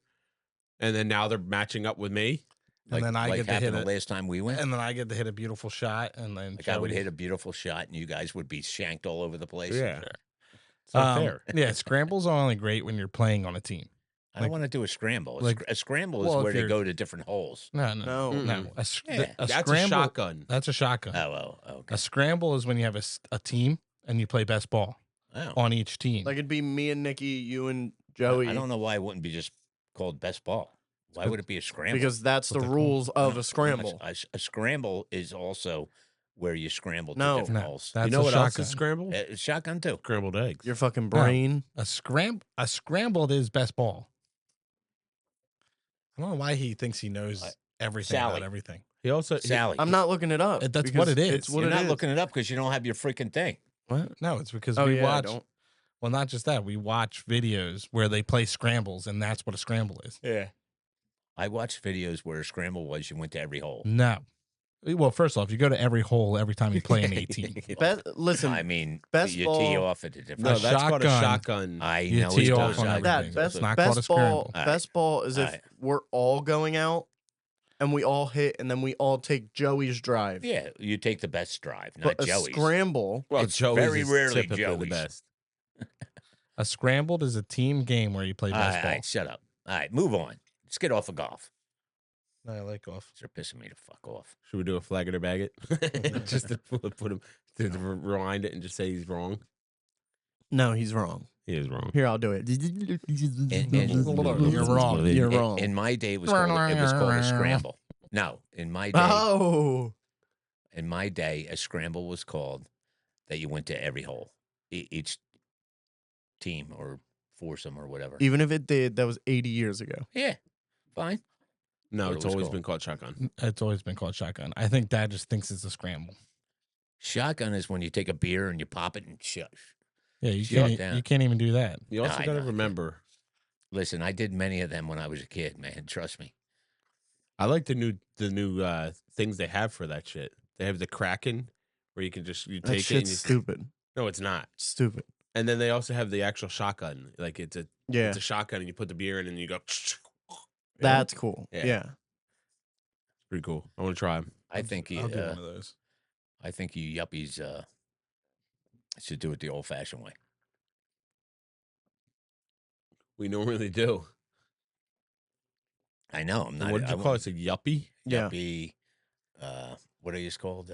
and then now they're matching up with me. And then I get to hit happened the it. last time we went. And then I get to hit a beautiful shot, and then Like I would hit a beautiful shot, and you guys would be shanked all over the place. It's not fair. Yeah, scrambles are only great when you're playing on a team. I don't want to do a scramble. A scramble is well, if where they you're- go to different holes. No. No. No. Yeah, A That's scramble, a shotgun. That's a shotgun. Oh, okay. A scramble is when you have a team and you play best ball Oh. on each team. Like, it'd be me and Nikki, you and Joey, I don't know why it wouldn't be just called best ball. Why would it be a scramble? because that's the what they're rules of a scramble. A scramble is also where you scramble to No. different No, holes. that's You know a what else shotgun. is scramble? Shotgun too. Scrambled eggs. Your fucking brain. A scrambled is best ball. I don't know why he thinks he knows everything Sally. about everything. He also Sally. I'm not looking it up. That's because what it is. It's what You're it not is. looking it up because you don't have your freaking thing. What? No, it's because Oh, we yeah, I watch. don't. Well, not just that. We watch videos where they play scrambles, and that's what a scramble is. Yeah. I watched videos where a scramble was you went to every hole. No. Well, first off, you go to every hole every time you play an 18. Listen, I mean, best you ball- tee off at a different. No, A that's called a shotgun. shotgun. I You know tee it's off called on a everything. shotgun. that It's not called a best ball. scramble. All right. Best ball is if All right. we're all going out, and we all hit, and then we all take Joey's drive. Yeah, you take the best drive, not But a Joey's. scramble. Well, It's Joey's very is rarely typically the Joey's. best. A scrambled is a team game where you play All best right, ball. all right, shut up. All right, move on. Let's get off of golf. I like golf. They're pissing me to fuck off. Should we do a flag it or bag it? Just to put him to rewind it and just say he's wrong. No, he's wrong. He is wrong. Here, I'll do it. You're wrong. You're wrong. In my day, it was called a scramble. No, in my day, Oh, in my day, a scramble was called that you went to every hole, each team or foursome or whatever. even if it did, that was 80 years ago. Yeah, fine. No, What it's it was always called. been called shotgun. It's always been called shotgun. I think Dad just thinks it's a scramble. Shotgun is when you take a beer and you pop it and shush. Yeah, you Shut can't. down. You can't even do that. You also I got to know. remember, Listen, I did many of them when I was a kid, man. Trust me. I like the new things they have for that shit. They have the Kraken where you can just That take it. And shit's you, stupid. no, it's not. Stupid. And then they also have the actual shotgun. Like it's Yeah, a shotgun, and you put the beer in, and you go. that's cool. Yeah. Yeah. Pretty cool. I want to try them. I think you, I'll do one of those. I think you yuppies should do it the old-fashioned way. We normally do. I know. I'm not. What did you call it? A yuppie? Yeah. Yuppie. What are you called?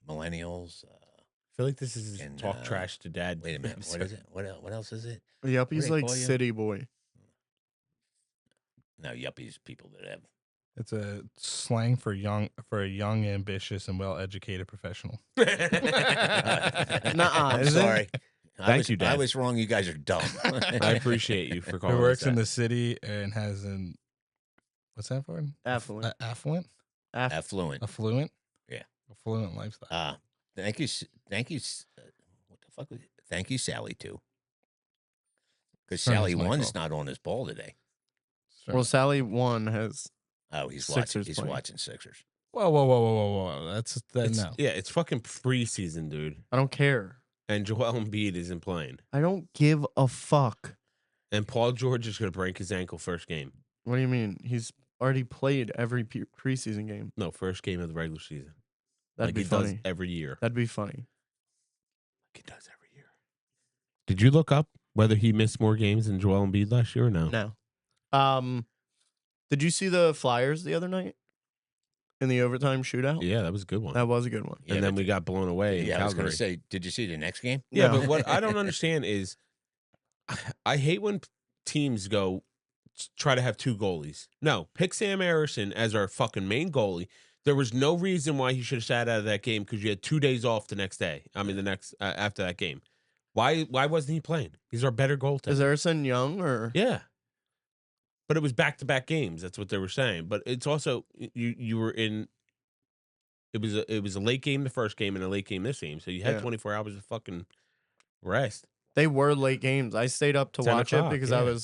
Millennials. I feel like this is And, talk trash to dad. Wait a minute. What is it? What else is it? Yep, do he's they like call you? city boy. No, yuppies. People that have. It's a slang for a young, ambitious, and well-educated professional. Nuh-uh, I'm is it? sorry. Thank you, Dad. I was wrong. You guys are dumb. I appreciate you for calling. Who works us in that. the city and has an what's that for? Affluent. Affluent, Affluent. affluent, Yeah. affluent lifestyle. Thank you. Thank you. What the fuck was it? Thank you, Sally, too. Because Sorry, Sally it's my 1's fault. not on his ball today. Sure. Well, Sally 1 has. Oh, he's Sixers He's playing. watching Sixers. Whoa! That's that. It's, No, Yeah, it's fucking preseason, dude. I don't care. And Joel Embiid isn't playing. I don't give a fuck. And Paul George is going to break his ankle first game. What do you mean? He's already played every preseason game. No, first game of the regular season. That'd like be he funny. does every year. That'd be funny. Like he does every year. Did you look up whether he missed more games than Joel Embiid last year or no? No. Did you see the Flyers the other night in the overtime shootout? Yeah, that was a good one. That was a good one. Yeah, and then but- we got blown away in Yeah, I was going Calgary. to say, did you see the next game? Yeah, No. but what I don't understand is I hate when teams go try to have two goalies. No, pick Sam Harrison as our fucking main goalie. There was no reason why he should have sat out of that game because you had 2 days off the next day. I mean, the next after that game. Why wasn't he playing? He's our better goaltender. Is Erson young or? Yeah. But it was back-to-back games. That's what they were saying. But it's also you were in. It was a late game the first game and a late game this game. So you had Yeah. 24 hours of fucking rest. They were late games. I stayed up to 10 watch it o'clock, because yeah.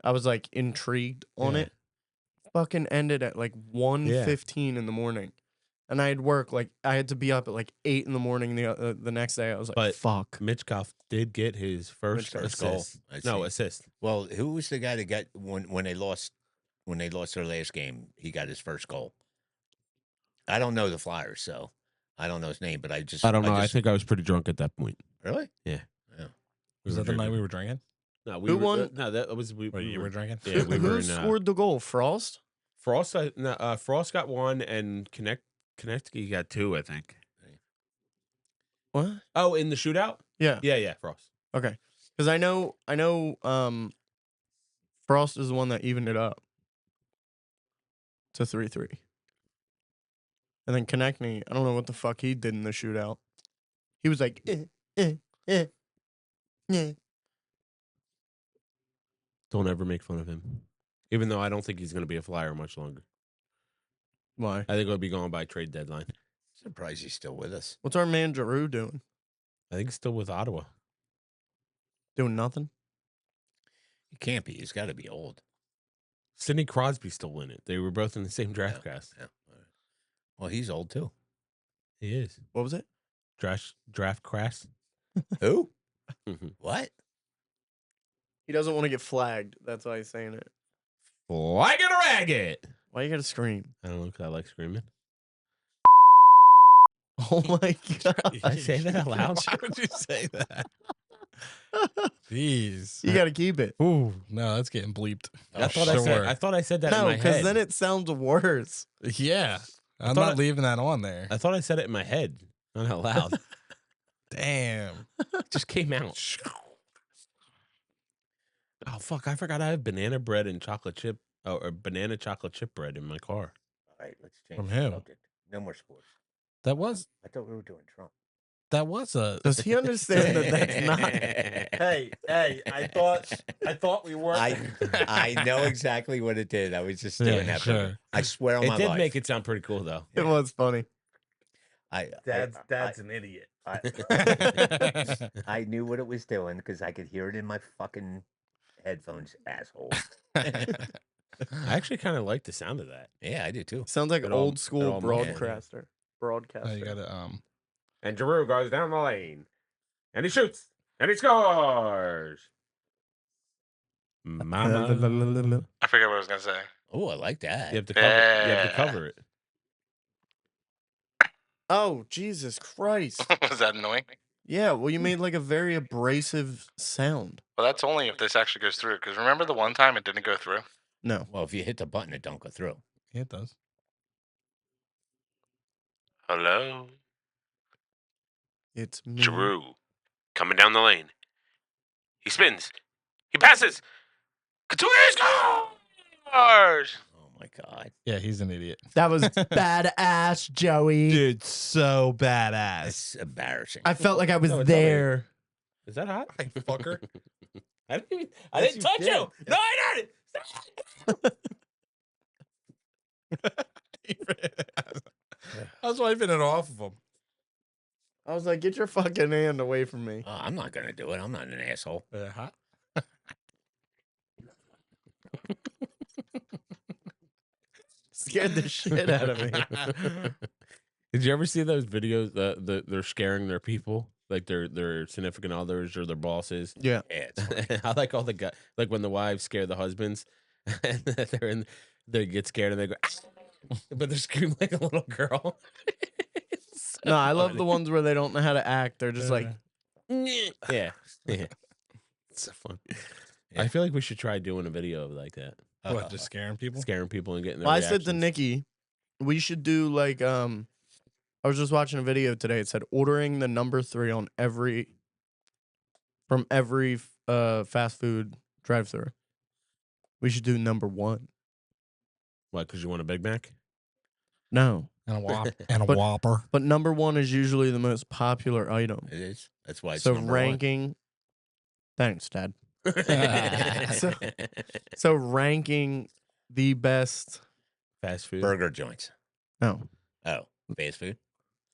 I was like intrigued on Yeah. it. Fucking ended at like 1:15 in the morning. And I had work like I had to be up at like 8 in the morning the next day. I was like, But- fuck. Mitchkov did get his first First goal. assist. I No, see. assist. Well, who was the guy that got when they lost their last game? He got his first goal. I don't know the Flyers, so I don't know his name. But I I don't know. I just- think I was pretty drunk at that point. really. was that the night we were drinking? No, Who won? No, that was we. Or you were drinking? Yeah, we Who were in. scored the goal? Frost? Frost. Frost got one, and Konecki got two, I think. What? Oh, in the shootout. Yeah. Yeah, Frost. Okay. Because I know Frost is the one that evened it up to 3-3. And then Konechny, I don't know what the fuck he did in the shootout. He was like, yeah. Don't ever make fun of him. Even though I don't think he's going to be a Flyer much longer. Why? I think he'll be going by trade deadline. Surprised he's still with us. What's our man Giroux doing? I think he's still with Ottawa. Doing nothing? He can't be. He's got to be old. Sidney Crosby's still in it. They were both in the same draft class. Yeah. All right. Well, he's old too. He is. What was it? Draft class. Who? Mhm. What? He doesn't want to get flagged. That's why he's saying it. Flag it or rag it. Why you gotta scream? I don't know, because I like screaming. Oh my god! I say that out loud? Why would you say that? Jeez. You gotta keep it. Ooh, no, that's getting bleeped. Oh, I thought I said that in No, my because head. then it sounds worse. Yeah. I'm thought not leaving that on there. I thought I said it in my head, not out loud. Damn. It just came out. Oh fuck! I forgot I have banana bread and chocolate chip, or banana chocolate chip bread in my car. All right, let's change From the who? subject. No more sports. That was I thought we were doing Trump. a Does he understand that that's not? Hey, I thought we were. I know exactly what it did. I was just doing that. sure. I swear on It my did life. make it sound pretty cool though. It was funny. Dad's an idiot. I knew what it was doing because I could hear it in my fucking headphones, asshole. I actually kind of like the sound of that. Yeah, I do too. Sounds like It all- old it school all muffled, yeah. broadcaster. Broadcaster. Oh, you gotta And Giroux goes down the lane, and he shoots, and he scores. Mama, I forget what I was gonna say. Oh, I like that. you have to cover. You have to cover it. Oh Jesus Christ! Was that annoying? Yeah, well, you made like a very abrasive sound. Well, that's only if this actually goes through. Because remember the one time it didn't go through? No, Well, if you hit the button, it don't go through. Yeah, it does. Hello? it's me. Giroux coming down the lane. He spins. He passes. Couture scores! Oh my god. Yeah, he's an idiot. That was badass, Joey. Dude, so badass. That's embarrassing. I felt like I was No, it's not there. Is that hot? Hey, fucker. I didn't. Even, I Yes, didn't you touch did. you. No, I didn't. I was wiping it off of him. I was like, get your fucking hand away from me. Oh, I'm not gonna do it. I'm not an asshole. Hot? Scared the shit out of me. Did you ever see those videos that they're scaring their people, like their significant others or their bosses? Yeah. Yeah, it's funny. I like all the guys, like when the wives scare the husbands, and they get scared and they go, "Ah!" but they're screaming like a little girl. It's so No, I love funny. the ones where they don't know how to act. They're just like, yeah, yeah. It's so fun. I feel like we should try doing a video like that, What, just scaring people? scaring people and getting. Their well, I said to reactions. Nikki, we should do like, I was just watching a video today. It said ordering the number 3 on from every fast food drive-thru. We should do number 1. What? Because you want a Big Mac? No, And a and a But- Whopper. but number 1 is usually the most popular item. It is. That's why it's So number ranking. Thanks, Dad. one. So ranking the best. Fast food. Burger joints. No, Oh, fast food.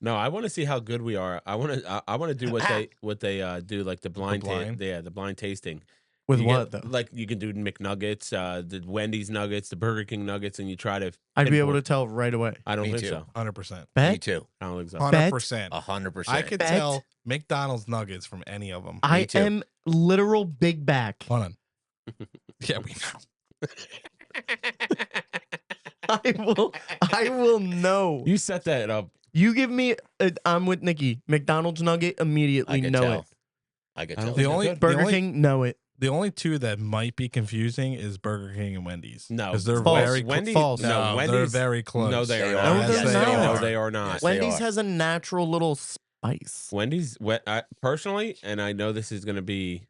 No, I want to see how good we are. I want to do what they do, like the blind, blind? the blind tasting. with You what get- though? Like you can do McNuggets, the Wendy's nuggets, the Burger King nuggets, and you try to. I'd be able to pinpoint- tell right away. I don't Me think too. so. 100%. Me Bet too. I don't think so. 100%. 100%. I could Bet. tell McDonald's nuggets from any of them. I too. am literal big back. Hold on. Yeah, we know. I will know. You set that up. You give me. I'm with Nikki. McDonald's nugget immediately I could know tell. it. I could I don't tell. The only Burger King know it. The only two that might be confusing is Burger King and Wendy's. No, 'Cause they're False. very Wendy's. false. No, No, they're Wendy's. very close. No, they They are are. not. No, they're Yes, not. they No, are. they are not. Yes, they Wendy's are. has a natural little spice. Wendy's. Personally, and I know this is going to be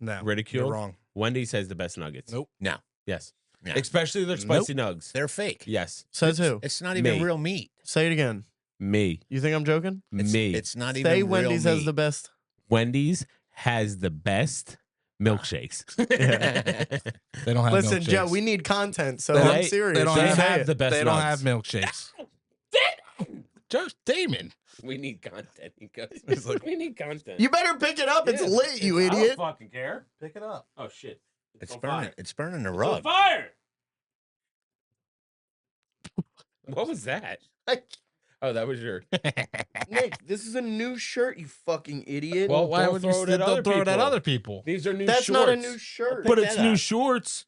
No, ridiculed. you're wrong. Wendy's has the best nuggets. Nope. No. Yes. No. Especially their spicy nugs. They're fake. Yes. Says who? It's not even Me. real meat. Say it again. Me. You think I'm joking? It's, Me. It's not even Say real Wendy's meat. has the best. Wendy's has the best milkshakes. They don't have Listen, milkshakes. Joe, we need content, so They- I'm serious. They don't Just have, say have it. the best They don't nugs. have milkshakes. Joe Damon. We need content. He goes, He's like- we need content. You better pick it up. It's Yeah. lit, you I don't idiot. fucking care. Pick it up. Oh shit! It's on burning. fire. It's burning the It's on rug. fire. What was that? Oh, that was your. Nick, this is a new shirt, you fucking idiot. Well, why Don't would you throw it still at other throw it at people? other people? These are new That's shorts. not a new shirt. But Pick it's that new up. shorts.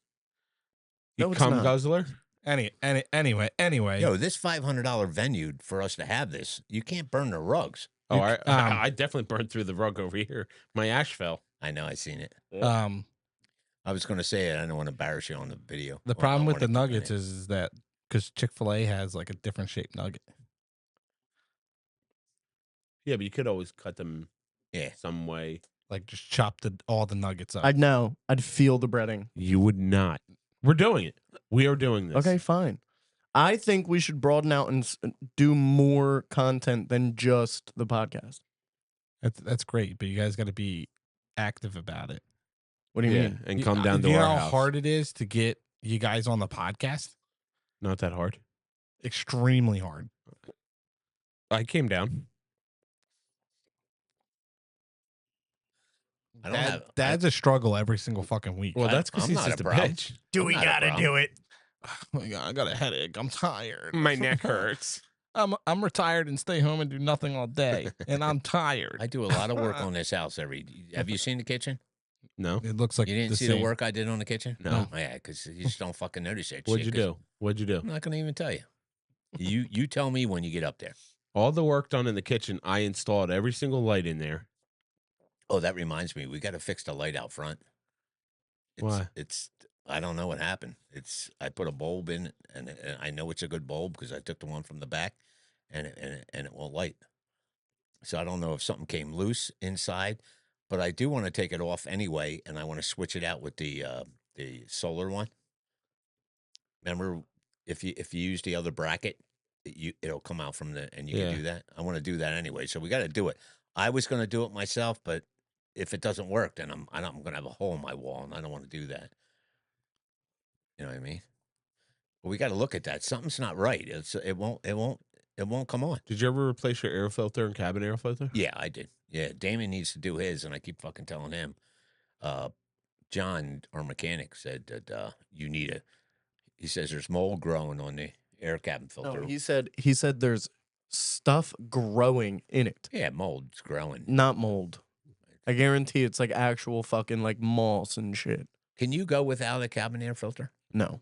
No, You it's cum not. guzzler. Anyway. Yo, this $500 venue for us to have this, you can't burn the rugs. Oh, I definitely burned through the rug over here. My ash fell. I know, I seen it. Um, I was going to say it. I don't want to embarrass you on the video. the problem with the nuggets is that because Chick-fil-A has like a different shaped nugget. Yeah, but you could always cut them Yeah. some way. Like just chop all the nuggets up. I'd know. I'd feel the breading. You would not. We're doing it. We are doing this. Okay, fine. I think we should broaden out and do more content than just the podcast. That's great, but you guys got to be active about it. What do you Yeah, mean? and come down Do to you our know how house. hard it is to get you guys on the podcast? Not that hard. Extremely hard. I came down. I don't have. That's a struggle every single fucking week. Well, that's because I'm he's not just a a problem. bitch. Do I'm we not a gotta problem. do it? Oh my God, I got a headache. I'm tired. My neck hurts. I'm retired and stay home and do nothing all day, and I'm tired. I do a lot of work on this house Have you seen the kitchen? No. It looks like You didn't see same. the work I did on the kitchen? No. Yeah, because you just don't fucking notice that What'd shit, you 'cause do? What'd you do? I'm not going to even tell you. You tell me when you get up there. All the work done in the kitchen, I installed every single light in there. Oh, that reminds me. We got to fix the light out front. Why? I don't know what happened. I put a bulb in, and I know it's a good bulb because I took the one from the back, and it won't light. So I don't know if something came loose inside, but I do want to take it off anyway, and I want to switch it out with the solar one. Remember, if you use the other bracket, it'll come out from and you Yeah. can do that. I want to do that anyway, so we got to do it. I was going to do it myself, but if it doesn't work, then I'm going to have a hole in my wall, and I don't want to do that. You know what I mean? But we got to look at that. Something's not right. It won't come on. Did you ever replace your air filter and cabin air filter? Yeah, I did. Yeah, Damon needs to do his, and I keep fucking telling him. John, our mechanic, said that you need he says there's mold growing on the air cabin filter. No, he said there's stuff growing in it, Yeah, mold's growing. not mold. I guarantee it's like actual fucking like moss and shit. Can you go without a cabin air filter? No.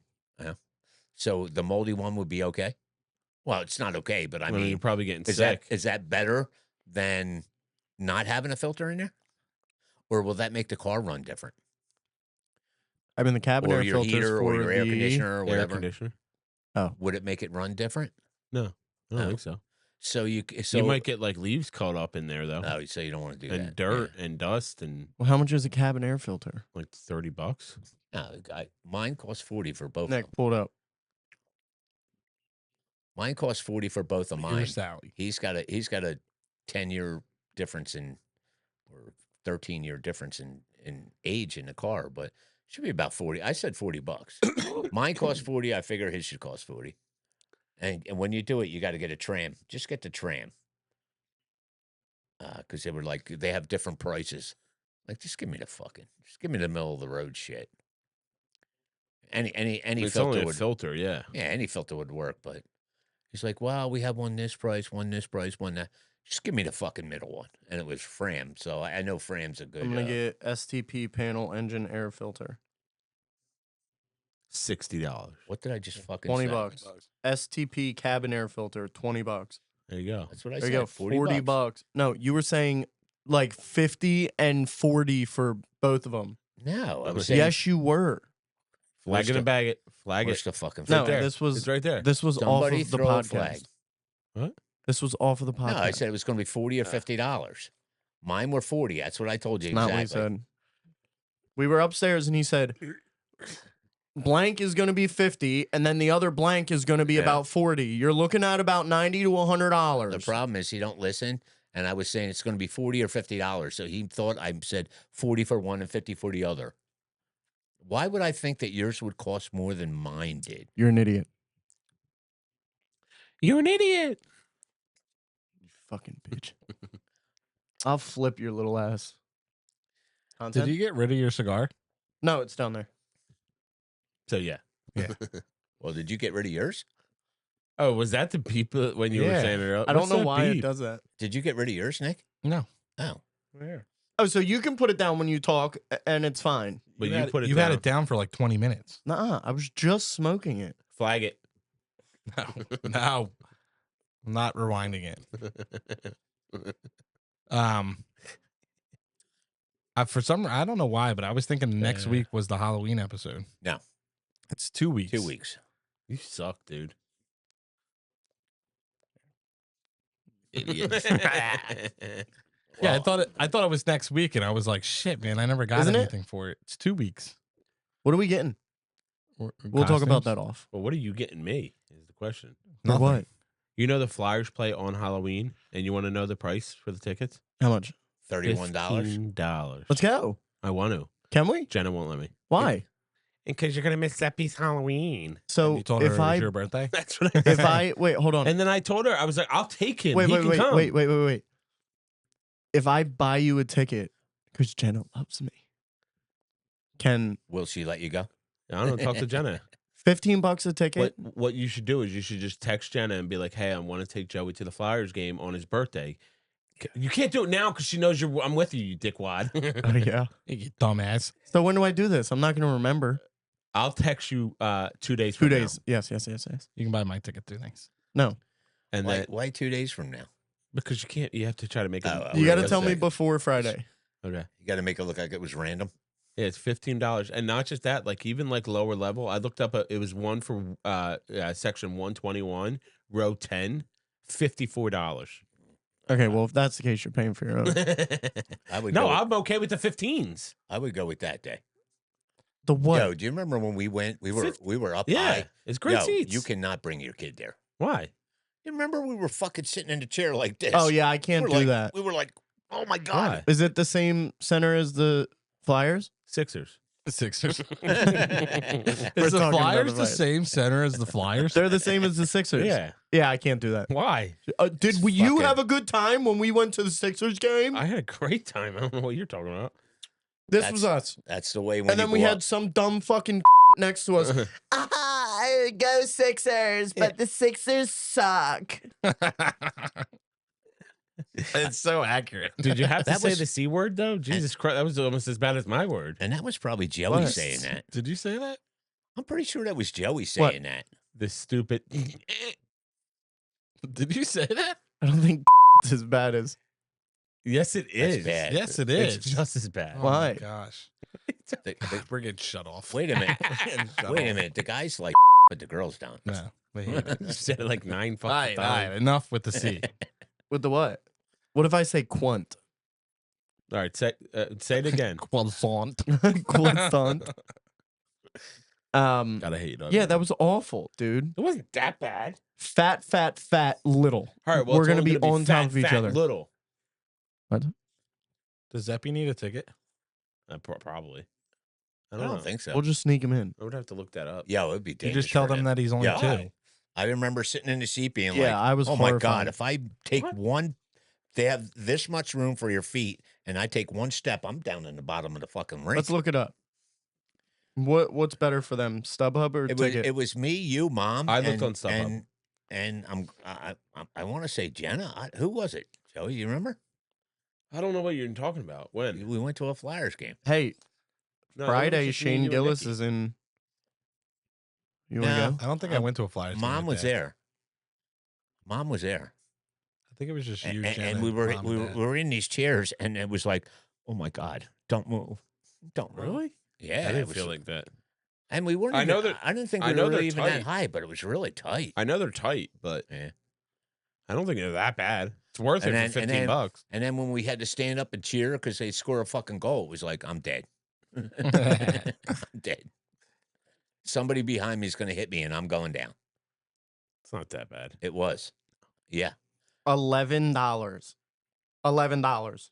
So the moldy one would be okay? Well, it's not okay, but I Well, mean, you're probably getting is sick. that better than not having a filter in there? Or will that make the car run different? I mean the cabin Or air your filters heater for or your air the- conditioner or Air whatever? conditioner? Would it make it run different? No, I don't No. think so. So you might get like leaves caught up in there though, Oh, so you don't want to do and that. dirt and dust and Well, how much is a cabin air filter? like $30. Yeah. No, mine costs 40 for both. Nick, Of them. pull it up. Mine costs 40 for both of Your mine. Sally. He's got a 10-year difference or 13-year difference in age in the car, but it should be about 40. I said $40. Mine costs 40. I figure his should cost 40. And when you do it, you got to get a tram. Just get the tram. Because they were like, they have different prices. Like, just give me the middle of the road shit. Any It's filter only a would, filter, yeah. yeah, any filter would work. But he's like, well, we have one this price, one that. Just give me the fucking middle one. And it was Fram. So I know Fram's a good. I'm gonna get STP panel engine air filter. $60. What did I just fucking 20 say? bucks. STP cabin air filter, $20. There you go. That's what I There said. you go, 40 bucks. No, you were saying like 50 and 40 for both of them. No, I was saying. Yes, you were. Flag it and bag it. Flag Where's it. the fucking No, there. this was It's right there. this was Somebody off of the throw a podcast. flag. What? This was off of the podcast. No, I said it was going to be $40 or $50. Mine were 40. That's what I told you. Not exactly. what he said. We were upstairs and he said blank is going to be 50 and then the other blank is going to be Yeah. about 40. You're looking at about $90 to $100. The problem is he don't listen, and I was saying it's going to be $40 or $50. So he thought I said 40 for one and 50 for the other. Why would I think that yours would cost more than mine did? You're an idiot. You're an idiot. You fucking bitch. I'll flip your little ass. Content? Did you get rid of your cigar? No, it's down there. So yeah. Well, did you get rid of yours? Oh, was that the people when you were Yeah. saying it? I don't know why it does that. Did you get rid of yours, Nick? No. Oh. Oh, so you can put it down when you talk and it's fine. But You you had, put it you down. had it down for like 20 minutes. Nuh-uh. I was just smoking it. Flag it. No, I'm not rewinding it. I don't know why, but I was thinking next week was the Halloween episode. No. It's 2 weeks. 2 weeks. You suck, dude. Idiot. Yeah, Well, I thought it was next week, and I was like, shit, man, I never got Isn't it? anything for it. It's 2 weeks. What are we getting? We'll talk about that off. Well, what are you getting me? Is the question. For Nothing. what? You know the Flyers play on Halloween, and you want to know the price for the tickets? How much? $31. $15. Let's go. I want to. Can we? Jenna won't let me. Why? Because you're gonna miss Seppi's Halloween. So You told her if it was I your birthday. That's what I if said. I wait, hold on. And then I told her, I was like, I'll take him. Wait, he wait, can wait, come. wait. If I buy you a ticket, because Jenna loves me, can Will she let you go? I don't know. Talk to Jenna. $15 a ticket? What you should do is you should just text Jenna and be like, hey, I want to take Joey to the Flyers game on his birthday. You can't do it now because she knows I'm with you, you dickwad. Oh yeah. You dumbass. So when do I do this? I'm not going to remember. I'll text you 2 days 2 from now. days. Yes. You can buy my ticket too. Thanks. No, And Why, then why 2 days from now? because you can't, you have to try to make it. Oh, you got to wait a tell me second. before Friday. Okay. You got to make it look like it was random. Yeah, it's $15, and not just that. Like even like lower level, I looked up. It was one for section 121, row 10, $54. Okay, well if that's the case, you're paying for your own. I would No, go with, I'm okay with the 15s. I would go with that day. The what? Yo, do you remember when we went? We were up Yeah, high. it's great Yo, seats. You cannot bring your kid there. Why? You remember we were fucking sitting in a chair like this. Oh yeah, I can't we do were like, that. We were like, oh my Why? god. Is it the same center as the Flyers? Sixers. The Sixers. We're Is the talking about Flyers the the Flyers. same center as the Flyers? They're the same as the Sixers. Yeah. Yeah, I can't do that. Why? Did It's you fucking- have a good time when we went to the Sixers game? I had a great time. I don't know what you're talking about. This was us. That's the way. When And then you we go had up. some dumb fucking next to us. Go Sixers, but the Sixers suck. It's so accurate. Did you have to That say was- the C word though? Jesus Christ, that was almost as bad as my word. And that was probably Joey What? saying that. Did you say that? I'm pretty sure that was Joey saying that. The stupid. Did you say that? I don't think it's as bad as. Yes, it is. bad. Yes, it is. It's just as bad. Oh Why? my gosh. The- We're getting shut off. wait a minute. Shut Wait a off. minute. The guys like, but the girls don't. No. They hate it. You said it like 9 All fucking right, all right. times. Enough with the C. With the what? What if I say quant? All right, say it again. Croissant. Quant. Gotta hate on Yeah, you. that was awful, dude. It wasn't that bad. Fat, little. All right, well, we're it's gonna only be on fat, top of each fat, other. Little. What? Does Zeppy need a ticket? Probably. I I don't know. don't think so. We'll just sneak him in. I would have to look that up. Yo, it'd be You dangerous. just tell for them him. that he's only Yeah. two. I remember sitting in the seat being like, Yeah, I was oh my horrified. God, if I take What? one, they have this much room for your feet, and I take one step, I'm down in the bottom of the fucking rink. Let's look it up. What's better for them, StubHub or ticket? It was me, you, mom. I looked and- on StubHub. And I want to say Jenna. Who was it? Joey, you remember? I don't know what you're talking about. When? We went to a Flyers game. Hey, No, it was Friday, just me, Shane you, and Gillis Nikki. is in. You No. want to go? I don't think I went to a Flyers game Mom that was day. there. Mom was there. I think it was just you, And, Jenna, and we were Mom, we and were, Dad. we were in these chairs, and it was like, oh my God, don't move, don't move. Really? Yeah, I it didn't was, feel like that. And we weren't. I even, know that- I didn't think I we know were they're really even that tight. high, but it was really tight. I know they're tight, but Yeah. I don't think they're that bad. It's worth And it then- for and 15 then- bucks. And then when we had to stand up and cheer because they score a fucking goal, it was like, I'm dead. I'm dead. Somebody behind me is going to hit me, and I'm going down. It's not that bad. It was. Yeah. $11. $11.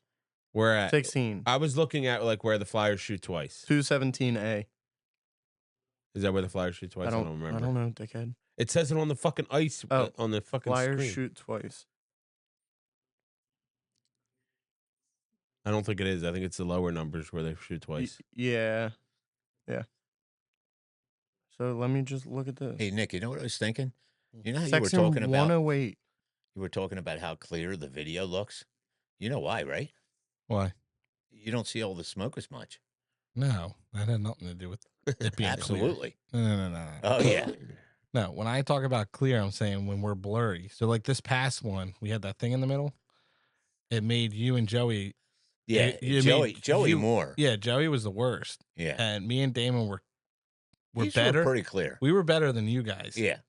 We're at. 16. I was looking at like where the Flyers shoot twice. 217A. Is that where the Flyers shoot twice? I don't remember. I don't know, dickhead. It says it on the fucking ice. Oh, On the fucking Flyers screen. shoot twice. I don't think it is. I think it's the lower numbers where they shoot twice. Yeah. Yeah. So let me just look at this. Hey, Nick, you know what I was thinking? You know how Section you were talking about 108. you were talking about how clear the video looks? You know why, right? Why? You don't see all the smoke as much. No, that had nothing to do with it being clear. Absolutely. No. Oh yeah. No, when I talk about clear, I'm saying when we're blurry. So like this past one, we had that thing in the middle. It made you and Joey. Yeah, it Joey made more. Yeah, Joey was the worst. Yeah, And me and Damon were These better. were pretty clear. We were better than you guys. Yeah,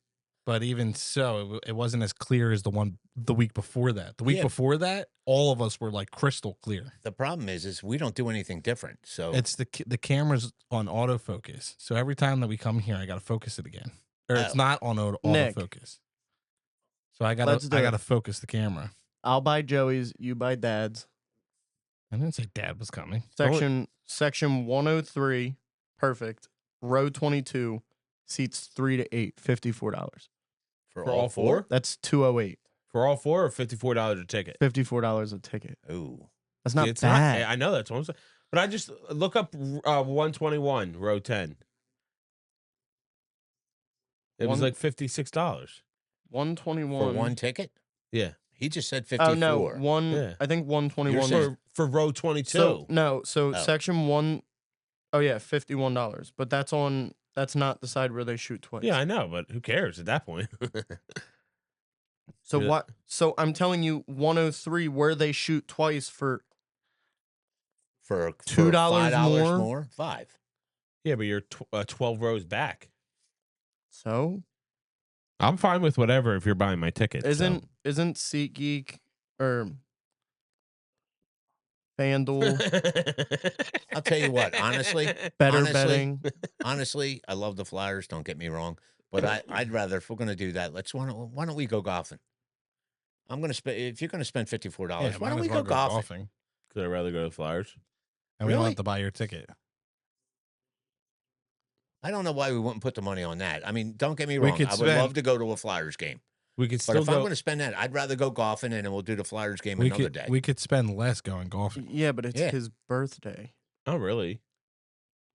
But even so, it wasn't as clear as the week before that. The week Yeah. before that, all of us were like crystal clear. the problem is we don't do anything different. So It's the camera's on autofocus. So every time that we come here, I got to focus it again. Or it's Oh. not on Nick. autofocus. So I Let's do got to it. focus the camera. I'll buy Joey's. You buy Dad's. I didn't say Dad was coming. Section 103. Perfect. Row 22. Seats 3 to 8. $54. for For all four? That's 208. For all four or $54 a ticket? $54 a ticket. Ooh, That's not It's bad. I know that's what I'm saying. But I just look up 121, row 10. It was One- like $56. 121. for one ticket. Yeah. He just said 54. Oh no, Yeah. I think 121. You're For row 22. So Oh. section 1. Oh yeah, $51. But that's not the side where they shoot twice. Yeah, I know, but who cares at that point? So Yeah. what? So I'm telling you, 103 where they shoot twice for for $2 $5 more? 5. Yeah, but you're 12 rows back. so I'm fine with whatever if you're buying my ticket. isn't SeatGeek or FanDuel I'll tell you what, honestly, better Honestly, betting? honestly, I love the Flyers. Don't get me wrong, but I'd rather, if we're going to do that, why don't we go golfing? I'm going to spend. If you're going to spend $54, Yeah, why might don't as we well go golfing? Could I rather go to the Flyers? And we don't Really? have to buy your ticket. I don't know why we wouldn't put the money on that. I mean, don't get me We wrong. could I would spend- love to go to a Flyers game, We could but still if I'm go. going to spend that, I'd rather go golfing, and then we'll do the Flyers game We another could day. we could spend less going golfing. Yeah, but it's Yeah. his birthday. Oh, really?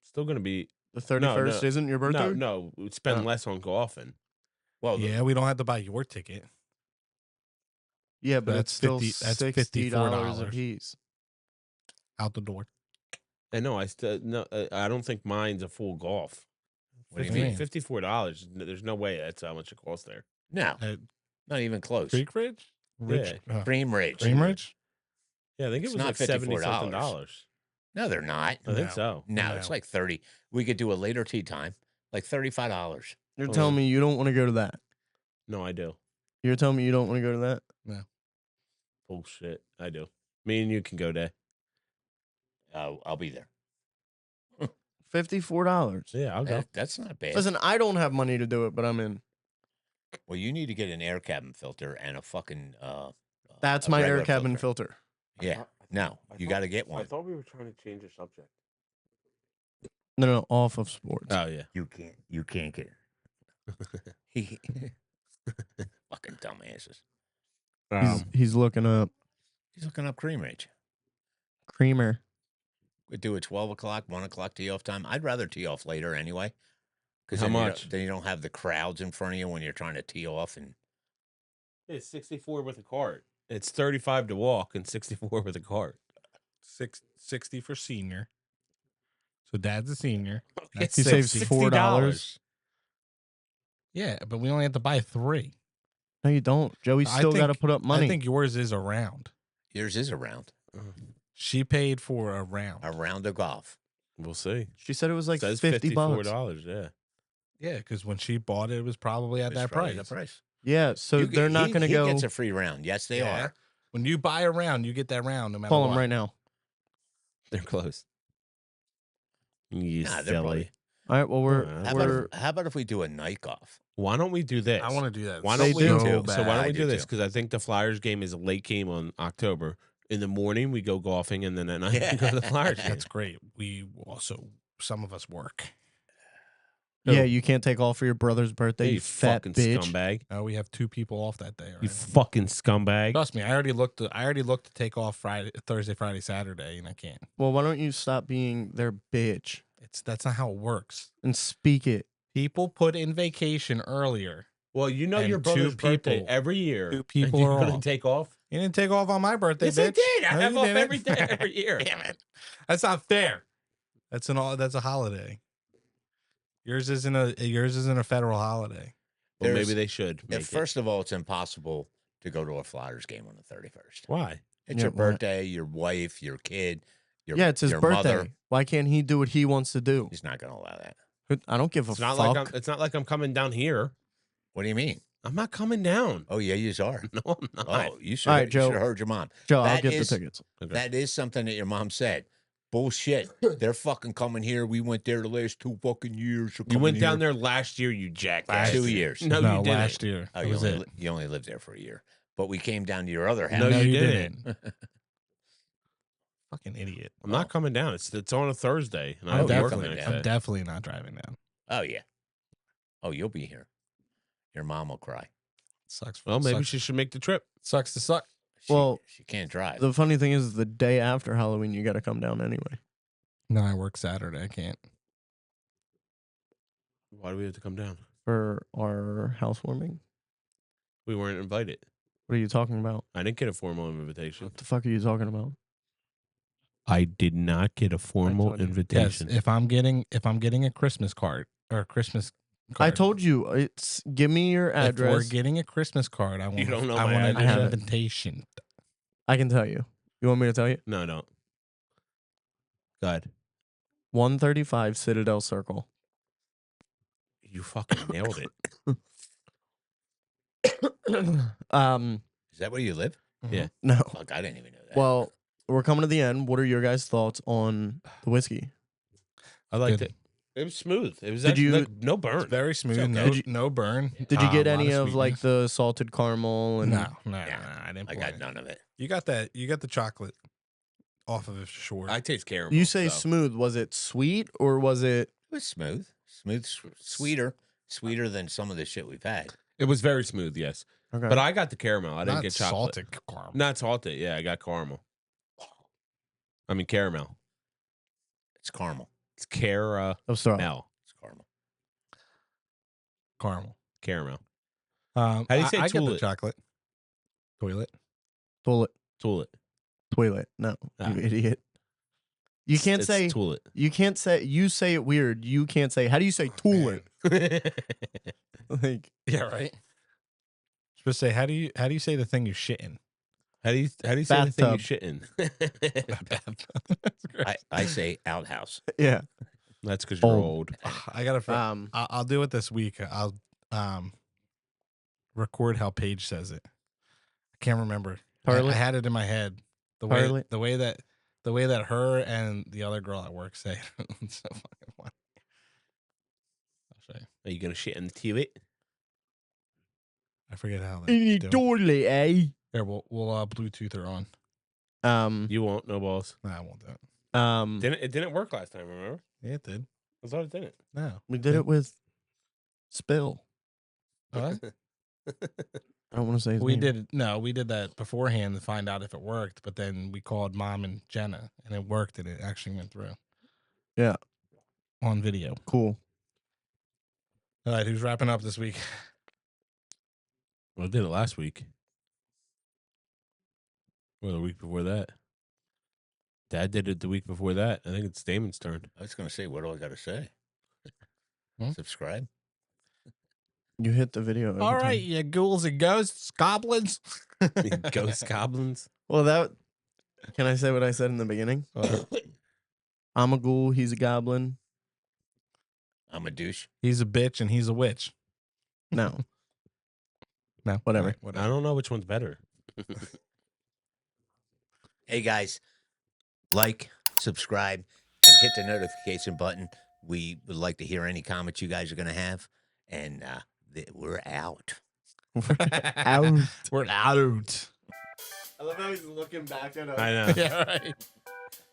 Still going to be. The 31st no. isn't your birthday? No, we'd spend Oh. less on golfing. Well, Yeah, we don't have to buy your ticket. Yeah, but That's it's still 50 that's $60 a $54. piece. Out the door. And no, I don't think mine's a full golf. What do you mean? $54. There's no way that's how much it costs there. no, Uh, not even close. Creek Ridge? Rich, Cream Ridge. Cream Ridge? Yeah, I think it It's was not like $70 something $54. dollars. No, they're not. I think No. so. No, it's No. like 30. We could do a later tea time, like $35. You're Oh. telling me you don't want to go to that? No, I do. You're telling me you don't want to go to that? Bullshit. I do. Me and you can go there. I'll be there. $54. Yeah, I'll go. That's not bad. Listen, I don't have money to do it, but I'm in. Well, you need to get an air cabin filter and a fucking. That's a my air regular cabin filter. Yeah. No, you got to get one. thought we were trying to change the subject. No, off of sports. Oh, yeah. You can't. You can't get. He fucking dumbasses. He's looking up He's looking up Cream Ridge. creamer. We do a 12 o'clock, 1 o'clock tee off time. I'd rather tee off later anyway. Because How then much? then you don't have the crowds in front of you when you're trying to tee off. And It's 64 with a cart. It's 35 to walk and 64 with a cart. 60 for senior. So dad's a senior. It's He saves $4. Yeah, but we only have to buy 3. No, you don't. Joey's I still got to think- put up money. I think yours is a round. yours is a round She paid for a round. of golf. We'll see. she said it was like Says $50. $54, yeah. Yeah, because when she bought it, it was probably at It's that probably price. the price. Yeah, so You they're get- not he- going to he go. gets a free round. Yes, they Yeah. are. When you buy a round, you get that round no matter Call what. him right now. They're close. You Nah, they're silly. probably- All right. Well, we're How How we're about if we do a night golf? Why don't we do this? I want to do that. Why They don't we do. do? So So why don't I we do do this? too. Because I think the Flyers game is a late game on October. In the morning we go golfing, and then at night we go to the Flyers game. That's great. We also, some of us work. yeah. You can't take off for your brother's birthday. Hey, You fat fucking bitch. scumbag! We have 2 people off that day. You Already. fucking scumbag! Trust me, I already looked to take off Thursday, Friday, Saturday, and I can't. Well, why don't you stop being their bitch That's not how it works. and speak it? People put in vacation earlier. Well, you know And your 2 brother's birthday people- every year. 2 people and you're are gonna off. take off. You didn't take off on my birthday, Yes, bitch. I did. I No, have you off didn't. every day, every year. Damn it. That's not fair. That's a holiday. Yours isn't a federal holiday. Well, There's- maybe they should. Make it. First of all, it's impossible to go to a Flyers game on the 31st. Why? It's Yeah, your why? birthday, your wife, your kid, your Yeah, it's his your birthday. mother. Why can't he do what he wants to do? He's not going to allow that. I don't give a It's not fuck. like it's not like I'm coming down here. What do you mean? I'm not coming down. Oh yeah, you are. No, I'm not. Oh, you should. All right, You Joe. should have heard your mom. Joe, I'll That get is- the tickets. Okay. That is something that your mom said. Bullshit. They're fucking coming here. We went there the last 2 fucking years. You went down there last year, you jackass. 2 years. No, you didn't. last year. Oh, That you was only, it. you only lived there for a year. But we came down to your other house. No, No, you you didn't. didn't. Fucking idiot. I'm not coming down. It's on a Thursday, and I I'm have to work the definitely next down. day. I'm definitely not driving down. Oh yeah. Oh, you'll be here. Your mom will cry. Sucks. Well, maybe sucks, she should make the trip. sucks to suck. She can't drive. The funny thing is, the day after Halloween, you got to come down anyway. No, I work Saturday. I can't. Why do we have to come down? For our housewarming. We weren't invited. What are you talking about? I didn't get a formal invitation. What the fuck are you talking about? I did not get a formal told you. Yes, invitation. if I'm getting a Christmas card or a Christmas I card, told you, it's give me your if we're address. getting a Christmas card, I want don't know I my want address. an invitation. I can tell you. You want me to tell you? No, no. Go ahead. 135 Citadel Circle. You fucking nailed it. Is that where you live? Yeah. No. Fuck, I didn't even know that. Well, we're coming to the end. What are your guys' thoughts on the whiskey? I liked Good. it. It was smooth. It was Did actually you- like, no burn. It's very smooth. okay. No, Did you- no burn. Did you get a lot any of like sweetness. the salted caramel and No, no, Yeah. I didn't. I pour got any. none of it. You got that. You got the chocolate off of it, sure. I taste caramel. You say so. smooth. Was it sweet or was it? It was smooth. Smooth, sweeter than some of the shit we've had. It was very smooth, yes. Okay. But I got the caramel. I didn't Not get chocolate. salted caramel. Not salted. Yeah, I got caramel. I mean caramel. It's caramel. It's caramel. I'm sorry. It's caramel. Caramel. Caramel. How do you say I get the toilet? chocolate. Toilet. Toilet. Toilet. Toilet. No, Ah. you idiot. You can't It's say. toilet. You can't say. You say it weird. You can't say. How do you say toilet? Like Yeah, right. Supposed to say how do you say the thing you shit in? How do you say the thing you Bathtub. shit in? That's great. I say outhouse. yeah. That's because you're Old. old. I gotta. I'll do it this week. I'll record how Paige says it. I can't remember. I Parley? had it in my head. Parley? The way that her and the other girl at work say it. It's so fucking funny. I'll show you. Are you gonna shit in the TV? I forget how they do it. toilet, eh? There, we'll Bluetooth her on. You won't. No balls. No, I won't do it. It didn't work last time. Remember? Yeah, it did. I thought it didn't. No. We did it with Spill. What? I don't want to say his We name. we did that beforehand to find out if it worked, but then we called Mom and Jenna and it worked and it actually went through. Yeah. On video. Cool. All right, who's wrapping up this week? Well, I did it last week. Or the week before that. Dad did it the week before that. I think it's Damon's turn. I was going to say, what do I got to say? Hmm? Subscribe. You hit the video. every All time. right, you ghouls and ghosts, goblins. Ghost goblins. Well, that. Can I say what I said in the beginning? I'm a ghoul. He's a goblin. I'm a douche. He's a bitch and he's a witch. No. No, Whatever. All right, I don't know which one's better. Hey, guys, like, subscribe, and hit the notification button. We would like to hear any comments you guys are going to have. And we're out. Out. We're out. I love how he's looking back at us. I know. Yeah, right.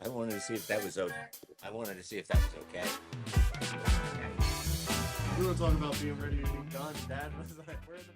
I wanted to see if that was okay. We were talking about being ready to be done. Dad was like, "Where's the